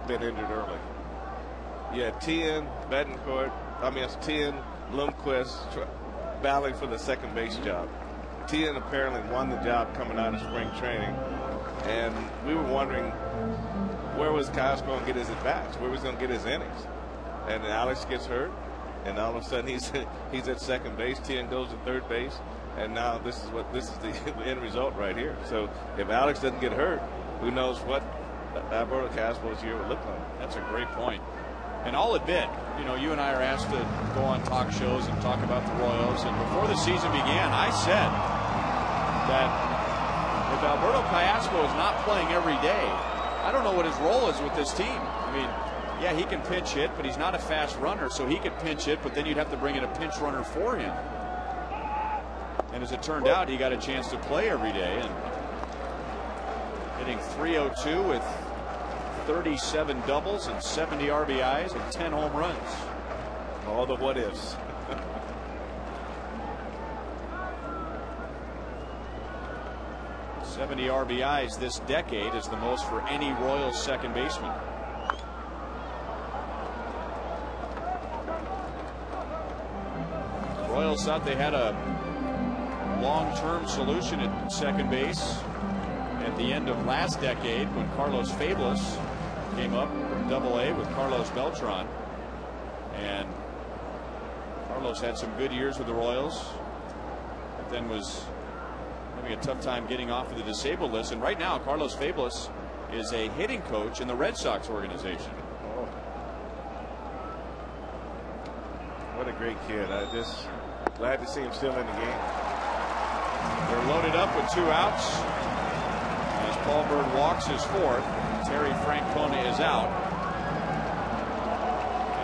been injured early? You had Tien, Betancourt, Tien, Lundquist battling for the second base job. Tien apparently won the job coming out of spring training, and we were wondering where was Callaspo going to get his at-bats, where was he going to get his innings. And Alex gets hurt, and all of a sudden he's at second base. Tien goes to third base. And now this is the end result right here. So if Alex doesn't get hurt, who knows what Alberto Caspo's year would look like. That's a great point. And I'll admit, you and I are asked to go on talk shows and talk about the Royals. And before the season began, I said that if Alberto Callaspo is not playing every day, I don't know what his role is with this team. I mean, yeah, he can pinch hit, but he's not a fast runner, so he could pinch hit, but then you'd have to bring in a pinch runner for him. And as it turned out, he got a chance to play every day, and hitting .302 with 37 doubles and 70 RBIs and 10 home runs. All the what ifs. .70 RBIs this decade is the most for any Royals second baseman. The Royals thought they had a long-term solution at second base at the end of last decade when Carlos Fabulous came up from Double-A with Carlos Beltran, and Carlos had some good years with the Royals, but then was having a tough time getting off of the disabled list. And right now Carlos Fabulous is a hitting coach in the Red Sox organization. Oh. What a great kid. I just glad to see him still in the game. They're loaded up with 2 outs as Paul Bird walks his 4th. Terry Francona is out,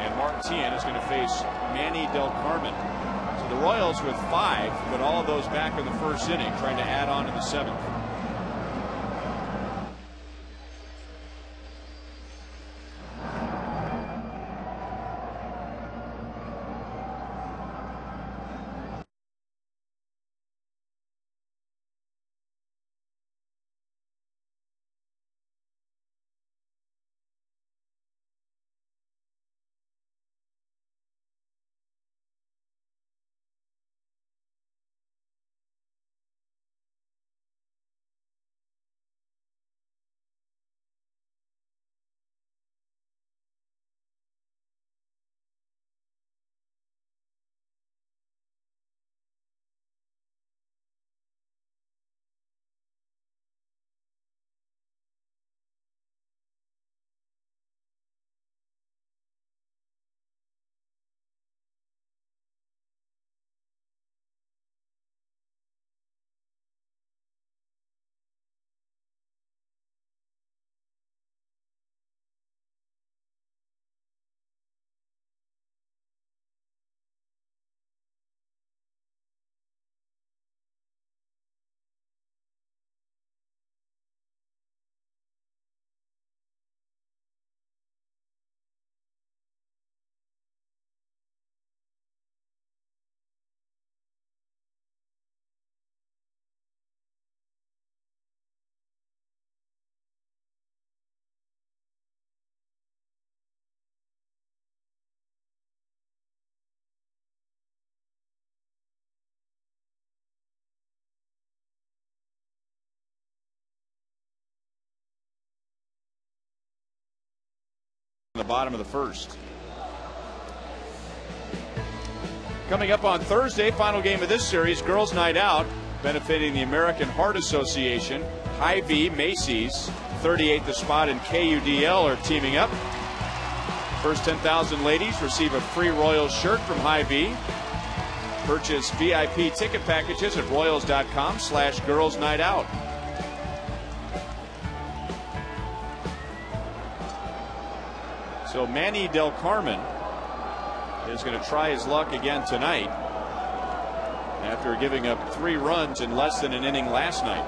and Mark Tien is going to face Manny Del Carmen. So the Royals with 5, but all of those back in the first inning, trying to add on in the 7th. in the bottom of the first. Coming up on Thursday, final game of this series, Girls Night Out, benefiting the American Heart Association. Hy-Vee, Macy's, 38th the spot, and KUDL are teaming up. First 10,000 ladies receive a free Royals shirt from Hy-Vee. Purchase VIP ticket packages at royals.com/girlsnightout. So Manny Del Carmen is going to try his luck again tonight after giving up 3 runs in less than an inning last night.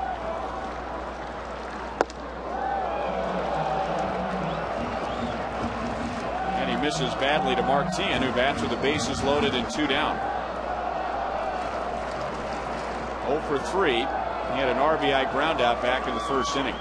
And he misses badly to Martin, who bats with the bases loaded and 2 down. 0 for 3. He had an RBI ground out back in the first inning.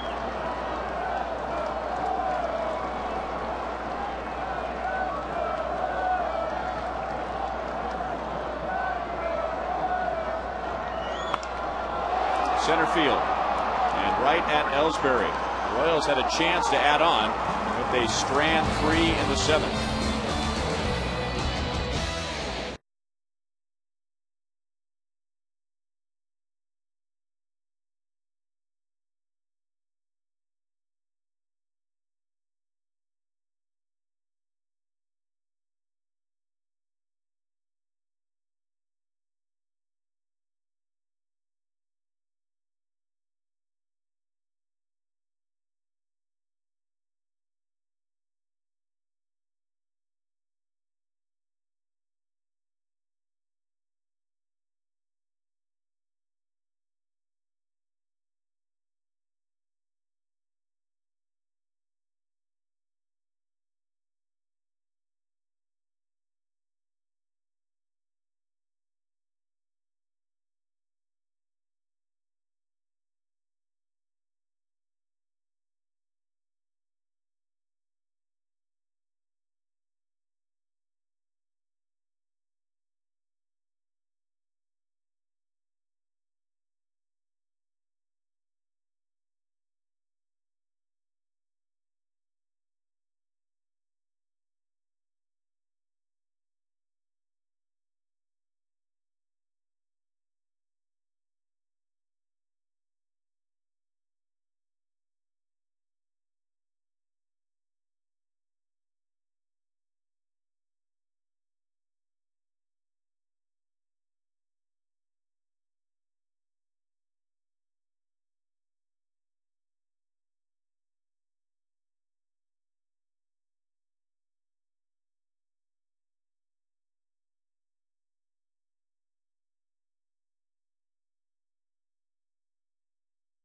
Center field and right at Ellsbury. The Royals had a chance to add on, but they strand 3 in the 7th.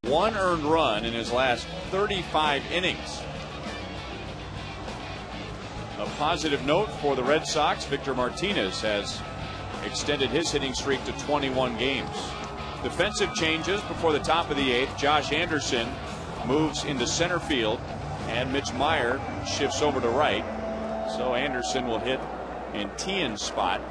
One earned run in his last 35 innings. A positive note for the Red Sox, Victor Martinez has extended his hitting streak to 21 games. Defensive changes before the top of the 8th. Josh Anderson moves into center field and Mitch Meyer shifts over to right. So Anderson will hit in Tien's spot.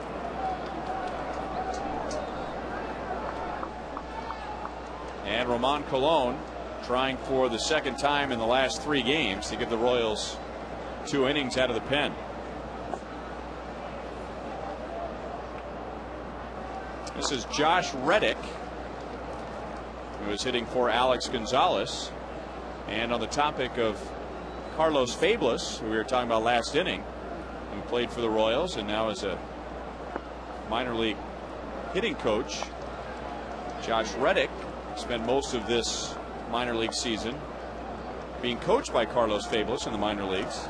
And Ramon Colon trying for the second time in the last 3 games to give the Royals 2 innings out of the pen. This is Josh Reddick, who is hitting for Alex Gonzalez. And on the topic of Carlos Fablis, who we were talking about last inning, who played for the Royals and now is a minor league hitting coach, Josh Reddick spent most of this minor league season being coached by Carlos Fablis in the minor leagues.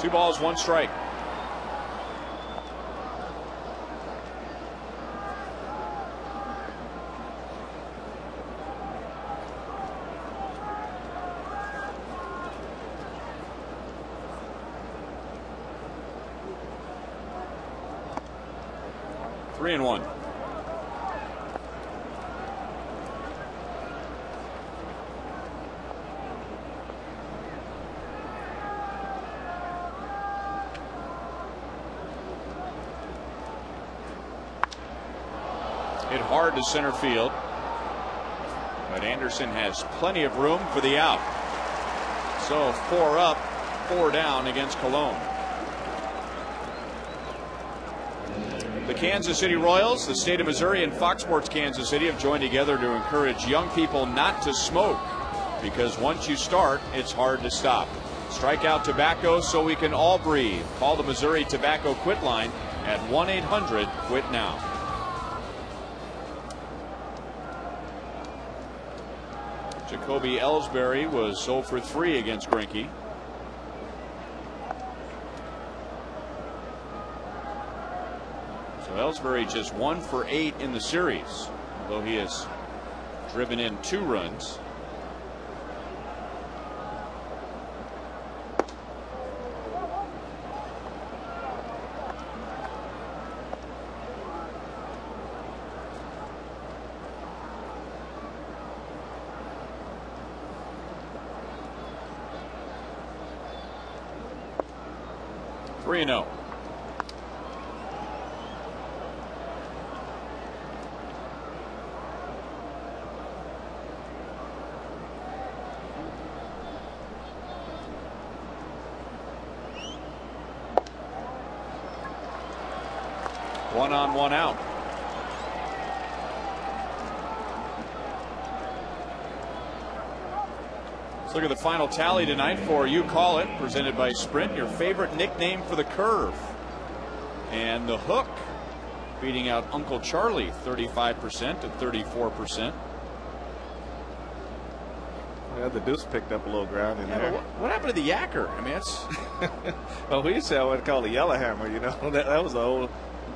Two balls, 1 strike. Three and 1. Hit hard to center field. But Anderson has plenty of room for the out. So 4 up, 4 down against Cologne. The Kansas City Royals, the state of Missouri, and Fox Sports Kansas City have joined together to encourage young people not to smoke, because once you start, it's hard to stop. Strike out tobacco so we can all breathe. Call the Missouri Tobacco Quit line at 1-800-QUIT-NOW. Jacoby Ellsbury was 0 for 3 against Greinke. So Ellsbury just 1 for 8 in the series, although he has driven in 2 runs. Three and 0. One on, one out. Let's look at the final tally tonight for You Call It, presented by Sprint, your favorite nickname for the curve. And the hook beating out Uncle Charlie 35% to 34%. Yeah, the deuce picked up a little ground in there. What happened to the yacker? I mean, that's. Well, we used to have what we call the yellow hammer, you know. That was the old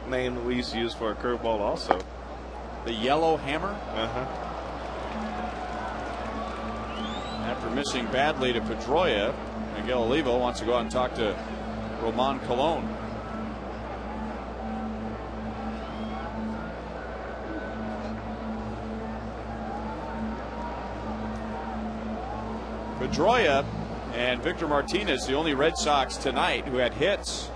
name that we used to use for a curveball also. The yellow hammer? Uh-huh. After missing badly to Pedroia, Miguel Olivo wants to go out and talk to Roman Colon. Pedroia and Victor Martinez, the only Red Sox tonight who had hits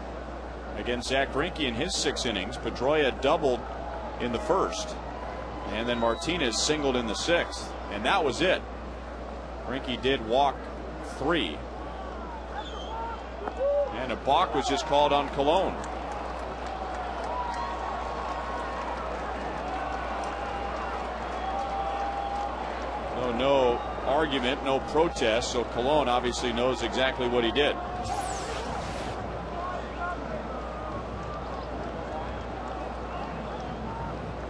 against Zach Greinke in his 6 innings. Pedroia doubled in the first, and then Martinez singled in the 6th, and that was it. Greinke did walk 3, and a balk was just called on Colon. So no argument, no protest, so Colon obviously knows exactly what he did.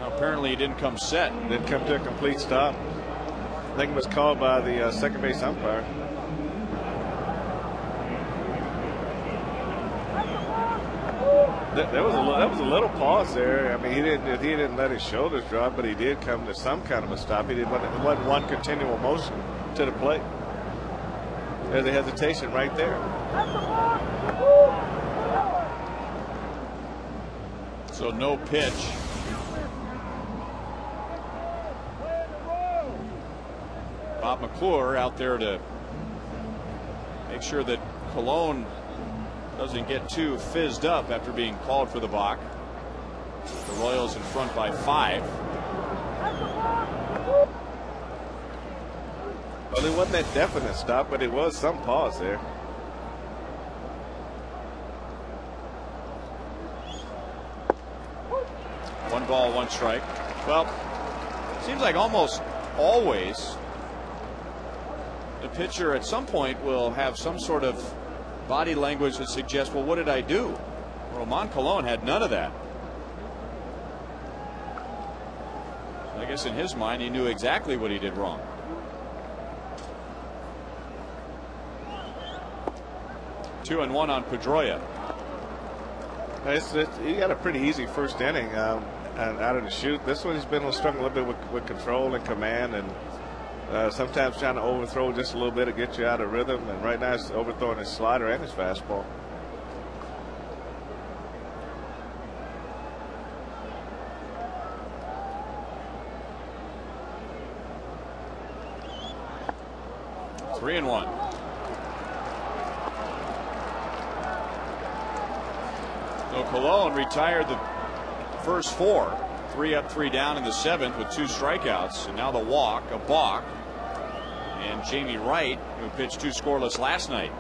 Apparently he didn't come set. Didn't come to a complete stop. I think it was called by the second base umpire. That was a little pause there. I mean, he didn't let his shoulders drop, but he did come to some kind of a stop. It wasn't one continual motion to the plate. There's a hesitation right there. So no pitch. Bob McClure out there to make sure that Colon doesn't get too fizzed up after being called for the balk. The Royals in front by 5. Well, it wasn't that definite stop, but it was some pause there. One ball, one strike. Well, it seems like almost always the pitcher at some point will have some sort of body language that suggests, well, what did I do? Roman Colon had none of that. I guess in his mind he knew exactly what he did wrong. Two and one on Pedroia. He got a pretty easy first inning out of the chute. This one he's been struggling a little bit with control and command, and sometimes trying to overthrow just a little bit to get you out of rhythm. And right now he's overthrowing his slider and his fastball. Three and one. So Colon retired the first 4. 3 up, 3 down in the 7th with 2 strikeouts, and now the walk, a balk, and Jamie Wright, who pitched 2 scoreless last night,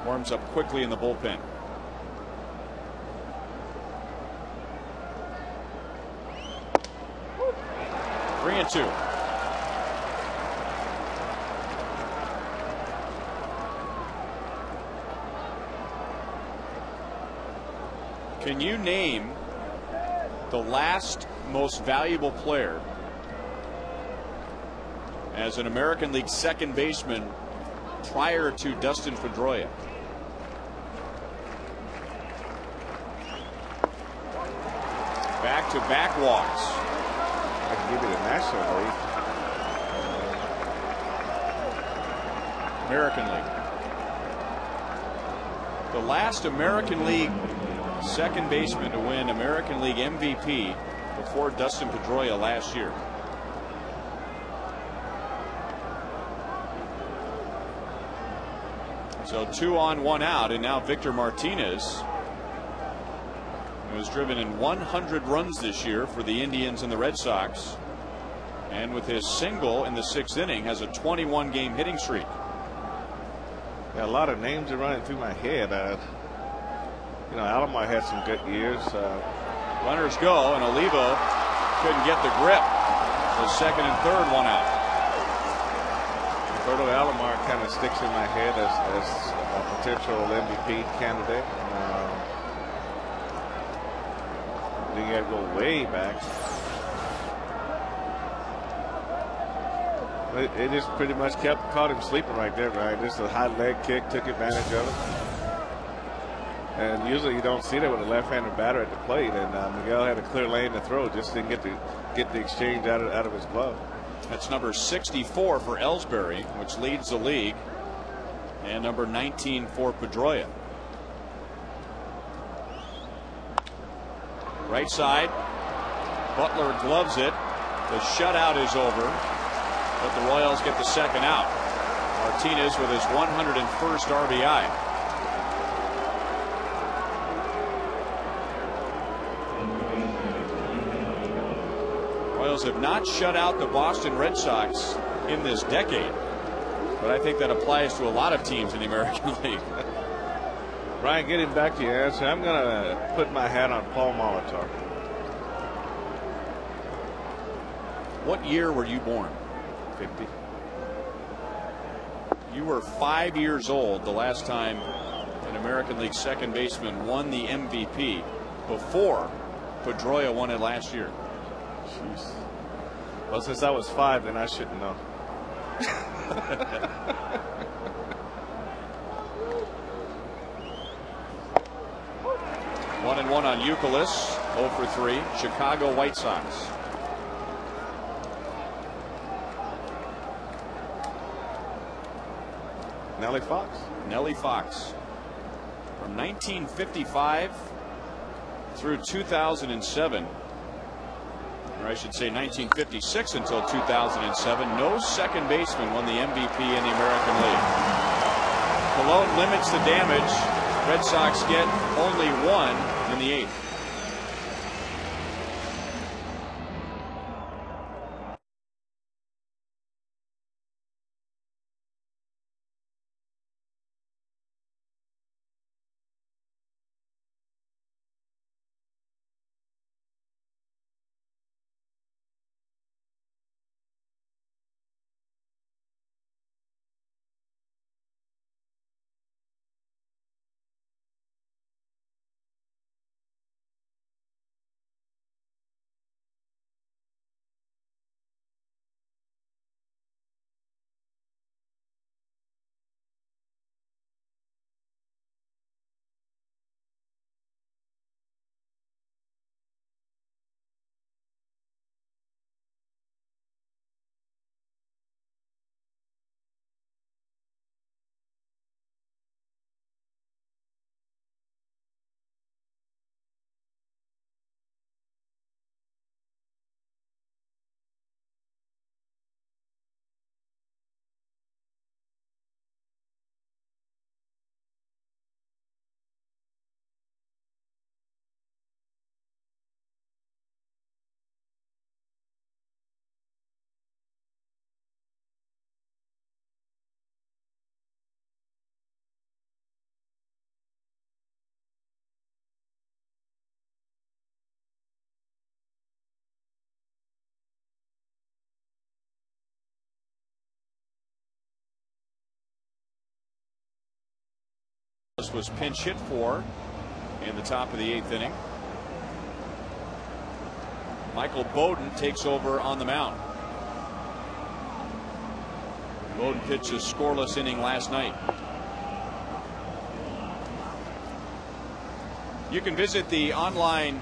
warms up quickly in the bullpen. Three and 2. Can you name the last most valuable player as an American League second baseman prior to Dustin Pedroia? Back-to-back walks. I can give you the National League. American League. The last American League second baseman to win American League MVP before Dustin Pedroia last year. So 2 on, 1 out, and now Victor Martinez, who has driven in 100 runs this year for the Indians and the Red Sox, and with his single in the 6th inning has a 21-game hitting streak. Yeah, a lot of names are running through my head. You know, Alomar had some good years. Runners go, and Olivo couldn't get the grip. The 2nd and 3rd, 1 out. Roberto Alomar kind of sticks in my head as a potential MVP candidate. You got to go way back. It just pretty much caught him sleeping right there, right? Just a high leg kick, took advantage of it. And usually you don't see that with a left-handed batter at the plate. And Miguel had a clear lane to throw, just didn't get the exchange out of his glove. That's number 64 for Ellsbury, which leads the league, and number 19 for Pedroia. Right side, Butler gloves it. The shutout is over, but the Royals get the 2nd out. Martinez with his 101st RBI. Royals have not shut out the Boston Red Sox in this decade, but I think that applies to a lot of teams in the American League. Ryan, getting back to your answer, I'm going to put my hat on Paul Molitor. What year were you born? 50. You were 5 years old the last time an American League second baseman won the MVP, before Pedroia won it last year. Jeez. Well, since I was 5, then I shouldn't know. 1-1 on Youkilis, 0 for 3. Chicago White Sox. Nellie Fox. Nellie Fox. From 1955 through 2007, or I should say 1956 until 2007, no second baseman won the MVP in the American League. Cologne limits the damage. Red Sox get only 1 in the 8th. Scoreless was pinch hit for in the top of the 8th inning. Michael Bowden takes over on the mound. Bowden pitched a scoreless inning last night. You can visit the online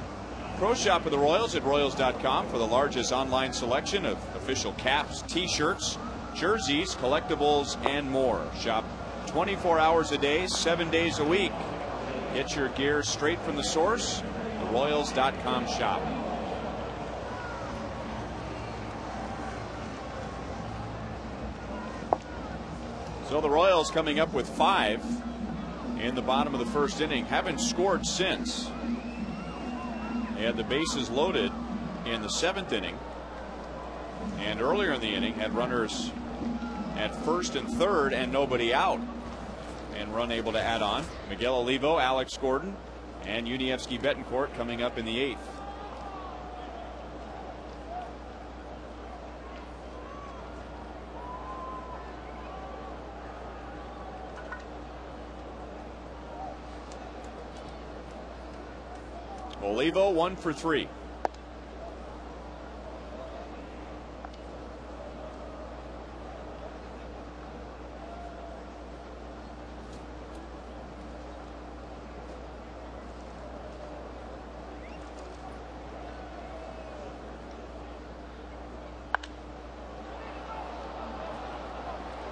pro shop of the Royals at Royals.com for the largest online selection of official caps, t-shirts, jerseys, collectibles, and more. Shop 24 hours a day, 7 days a week. Get your gear straight from the source, the Royals.com shop. So the Royals coming up with 5 in the bottom of the 1st inning. Haven't scored since. They had the bases loaded in the 7th inning. And earlier in the inning had runners at 1st and 3rd and nobody out. And run able to add on. Miguel Olivo, Alex Gordon, and Yuniesky Betancourt coming up in the 8th. Olivo 1 for 3.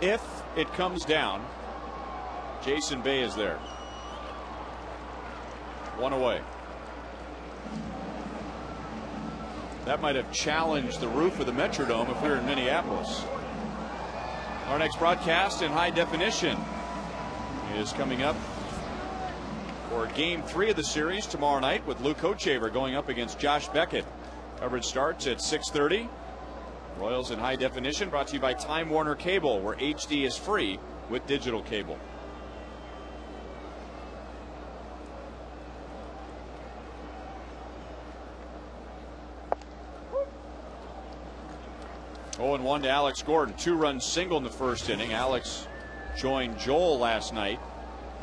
If it comes down, Jason Bay is there. 1 away. That might have challenged the roof of the Metrodome if we were in Minneapolis. Our next broadcast in high definition is coming up for Game 3 of the series tomorrow night with Luke Hochaver going up against Josh Beckett. Coverage starts at 6:30. Royals in high definition brought to you by Time Warner Cable, where HD is free with digital cable. Oh, and 1 to Alex Gordon. 2-run single in the 1st inning. Alex joined Joel last night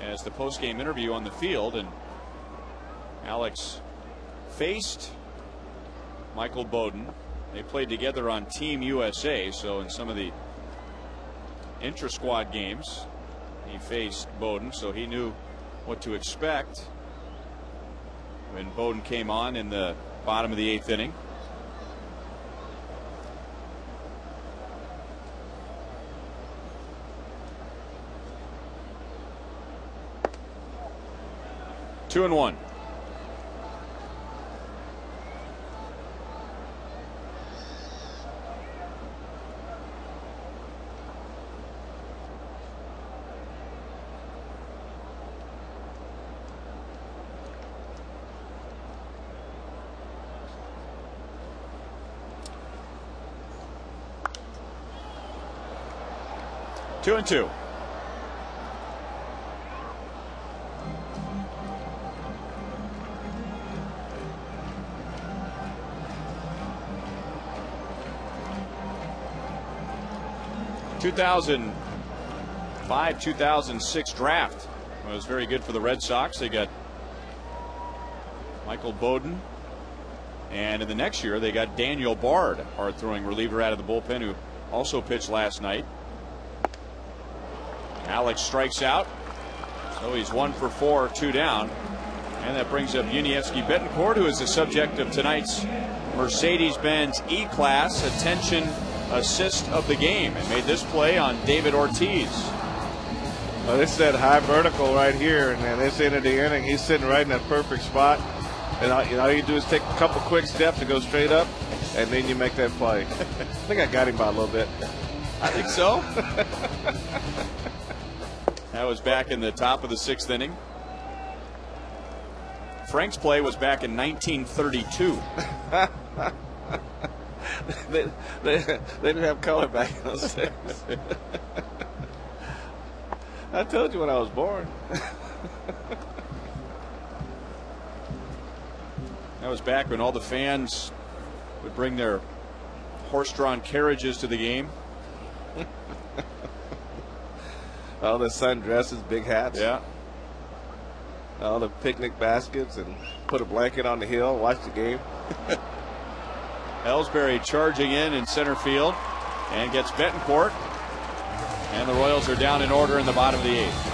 as the post-game interview on the field, and Alex faced Michael Bowden. They played together on Team USA, so in some of the intra-squad games he faced Bowden, so he knew what to expect when Bowden came on in the bottom of the 8th inning. Two and 1. Two and 2. The 2005-2006 draft was very good for the Red Sox. They got Michael Bowden, and in the next year they got Daniel Bard, hard throwing reliever out of the bullpen, who also pitched last night. Alex strikes out, so he's 1 for 4, 2 down, and that brings up Yuniesky Betancourt, who is the subject of tonight's Mercedes-Benz E-Class Attention Assist of the game, and made this play on David Ortiz. Well, this is that high vertical right here, and then this end of the inning, he's sitting right in that perfect spot. And all you do is take a couple quick steps to go straight up, and then you make that play. I think I got him by a little bit. I think so. That was back in the top of the 6th inning. Frank's play was back in 1932. they didn't have color back in those days. I told you when I was born. That was back when all the fans would bring their horse-drawn carriages to the game. All the sundresses, big hats. Yeah. all the picnic baskets and put a blanket on the hill, watch the game. Ellsbury charging in center field and gets Betancourt. And the Royals are down in order in the bottom of the 8th.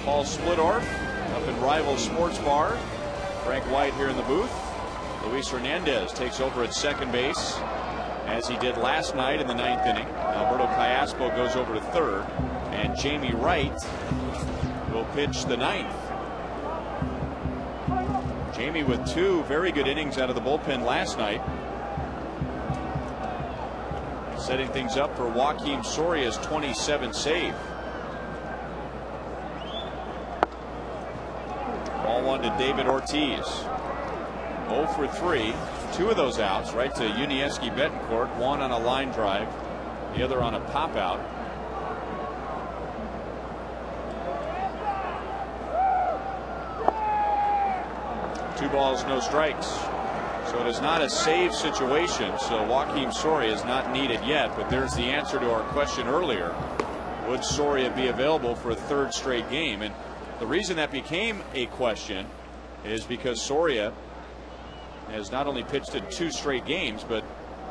Paul Splittorff up in Rival Sports Bar. Frank White here in the booth. Luis Hernandez takes over at second base, as he did last night in the 9th inning. Alberto Callaspo goes over to third, and Jamie Wright will pitch the 9th. Jamie with 2 very good innings out of the bullpen last night. Setting things up for Joakim Soria's 27th save. Ball 1 to David Ortiz. 0 for 3. 2 of those outs right to Yuniesky Betancourt. 1 on a line drive, the other on a pop out. Two balls, no strikes. So it is not a save situation. So Joakim Soria is not needed yet. But there's the answer to our question earlier. Would Soria be available for a 3rd straight game? And the reason that became a question is because Soria has not only pitched in 2 straight games, but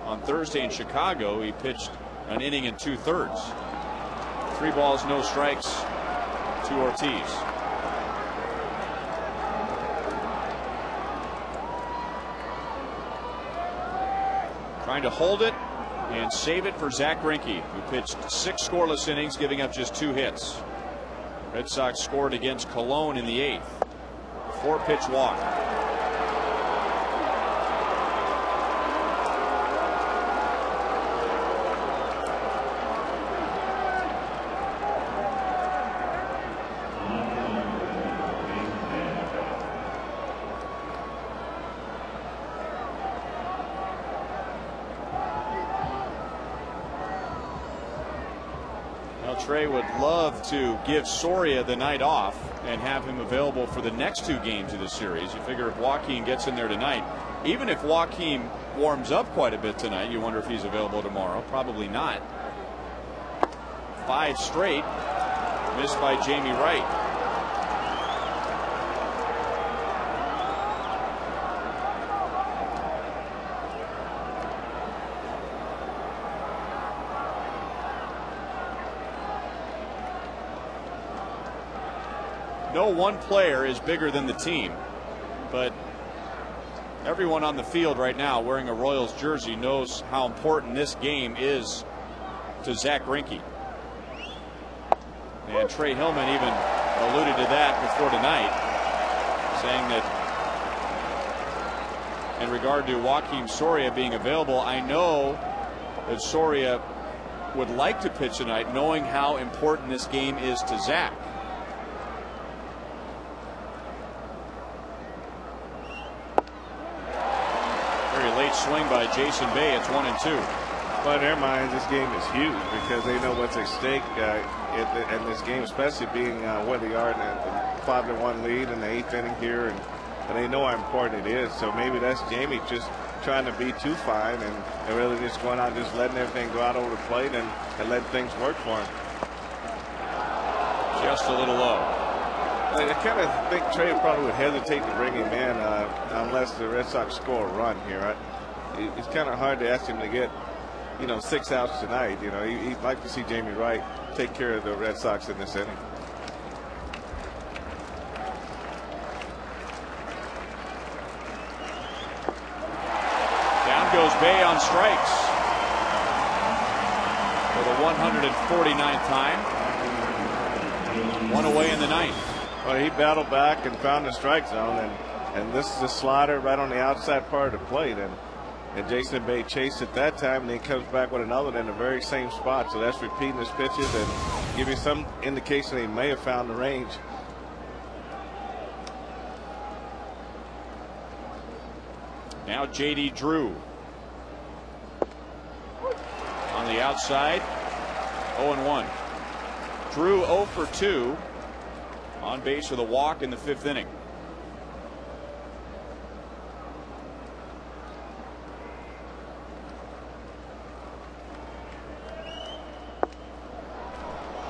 on Thursday in Chicago he pitched an inning and 2/3. 3 balls, no strikes to Ortiz. Trying to hold it and save it for Zach Greinke, who pitched 6 scoreless innings, giving up just 2 hits. Red Sox scored against Cologne in the 8th. 4-pitch walk. Trey would love to give Soria the night off and have him available for the next 2 games of the series. You figure if Joakim gets in there tonight, even if Joakim warms up quite a bit tonight, you wonder if he's available tomorrow. Probably not. 5 straight missed by Jamie Wright. No one player is bigger than the team, but everyone on the field right now wearing a Royals jersey knows how important this game is to Zach Greinke. And Trey Hillman even alluded to that before tonight, saying that in regard to Joakim Soria being available, I know that Soria would like to pitch tonight, knowing how important this game is to Zach. Very late swing by Jason Bay. It's 1-2. Well, in their minds, this game is huge because they know what's at stake in this game, especially being where they are in a 5-1 lead in the 8th inning here, and they know how important it is. So maybe that's Jamie just trying to be too fine and really just going out and just letting everything go out over the plate and letting things work for him. Just a little low. I kind of think Trey probably would hesitate to bring him in unless the Red Sox score a run here. It's kind of hard to ask him to get 6 outs tonight. He'd like to see Jamie Wright take care of the Red Sox in this inning. Down goes Bay on strikes for the 149th time. One away in the 9th. Well, he battled back and found the strike zone, and this is a slider right on the outside part of the plate, and Jason Bay chased it that time, and then he comes back with another one in the very same spot. So that's repeating his pitches and giving some indication he may have found the range. Now J.D. Drew on the outside, 0-1. Drew 0 for 2 on base with a walk in the 5th inning.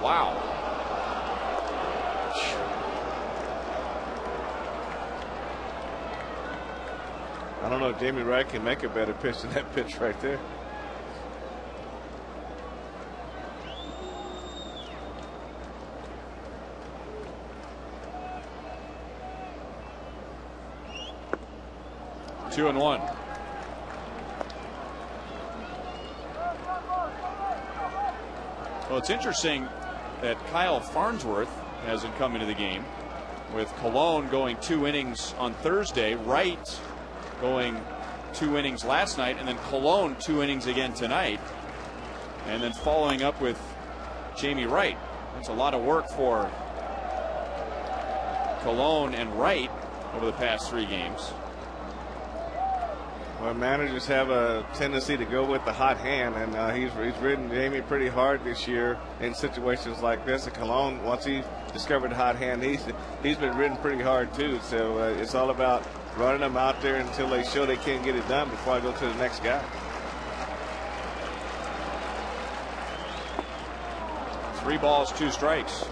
Wow. I don't know if Jamie Wright can make a better pitch than that pitch right there. Two and one. Well, it's interesting that Kyle Farnsworth hasn't come into the game, with Colon going 2 innings on Thursday, Wright going 2 innings last night, and then Colon 2 innings again tonight, and then following up with Jamie Wright. That's a lot of work for Colon and Wright over the past 3 games. Well, managers have a tendency to go with the hot hand, and he's ridden Jamie pretty hard this year in situations like this. And Colon, once he discovered the hot hand, he's been ridden pretty hard too. So it's all about running them out there until they show they can't get it done before I go to the next guy. 3 balls, 2 strikes.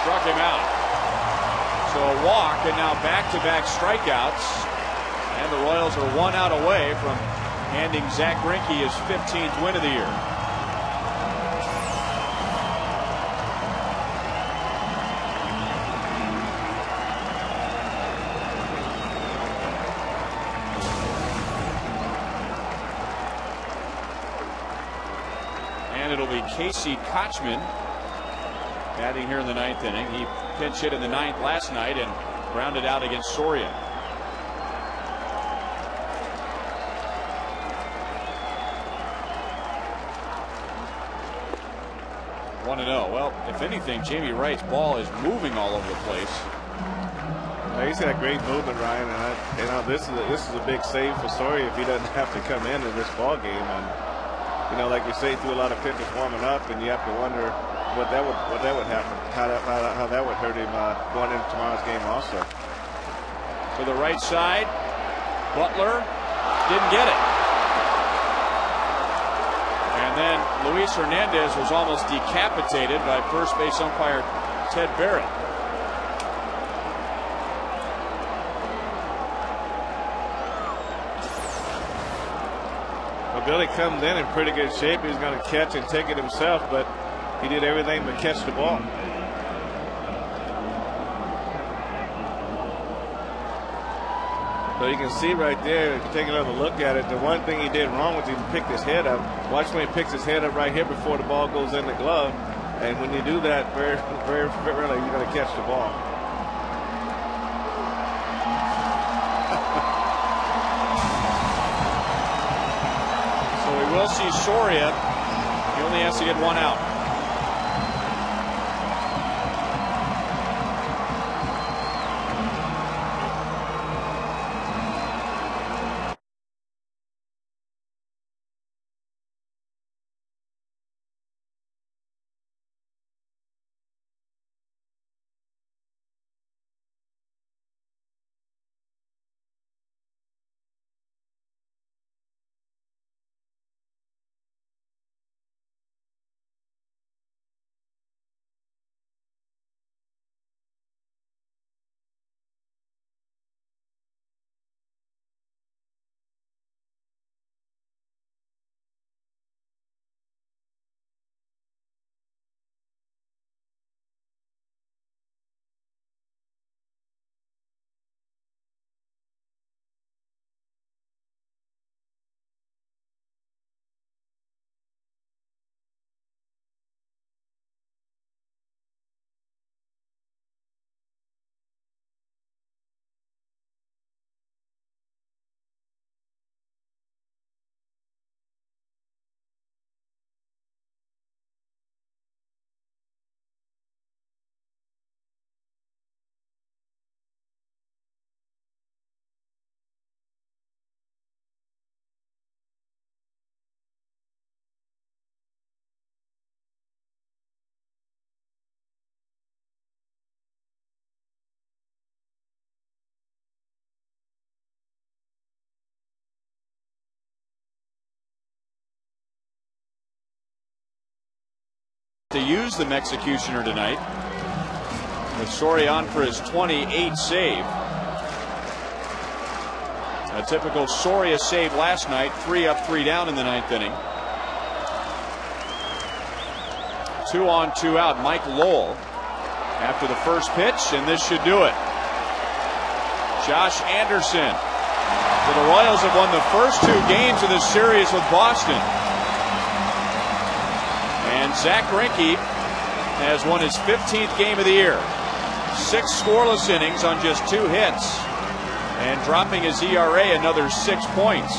Struck him out. So a walk, and now back-to-back strikeouts. And the Royals are 1 out away from handing Zach Greinke his 15th win of the year. And it'll be Casey Kochman batting here in the 9th inning. He pinch hit in the 9th last night and grounded out against Soria. Well, if anything, Jamie Wright's ball is moving all over the place. He's got great movement, Ryan, and this is a big save for Soria if he doesn't have to come in this ball game. And like you say, threw a lot of pitches warming up, and you have to wonder what that would happen, how that would hurt him going into tomorrow's game also. To the right side, Butler didn't get it. And then Luis Hernandez was almost decapitated by first base umpire Ted Barrett. Well, Billy comes in pretty good shape. He's going to catch and take it himself, but he did everything but catch the ball. So you can see right there, if you take another look at it, the one thing he did wrong was he picked his head up. Watch when he picks his head up right here before the ball goes in the glove. And when you do that, very rarely you're going to catch the ball. So we will see Soria. He only has to get one out. To use the executioner tonight, with Soria on for his 28th save. A typical Soria save last night, 3 up, 3 down in the 9th inning. 2 on, 2 out. Mike Lowell after the first pitch, and this should do it. Josh Anderson. So the Royals have won the first 2 games of this series with Boston. And Zach Greinke has won his 15th game of the year. 6 scoreless innings on just 2 hits, and dropping his ERA another 6 points.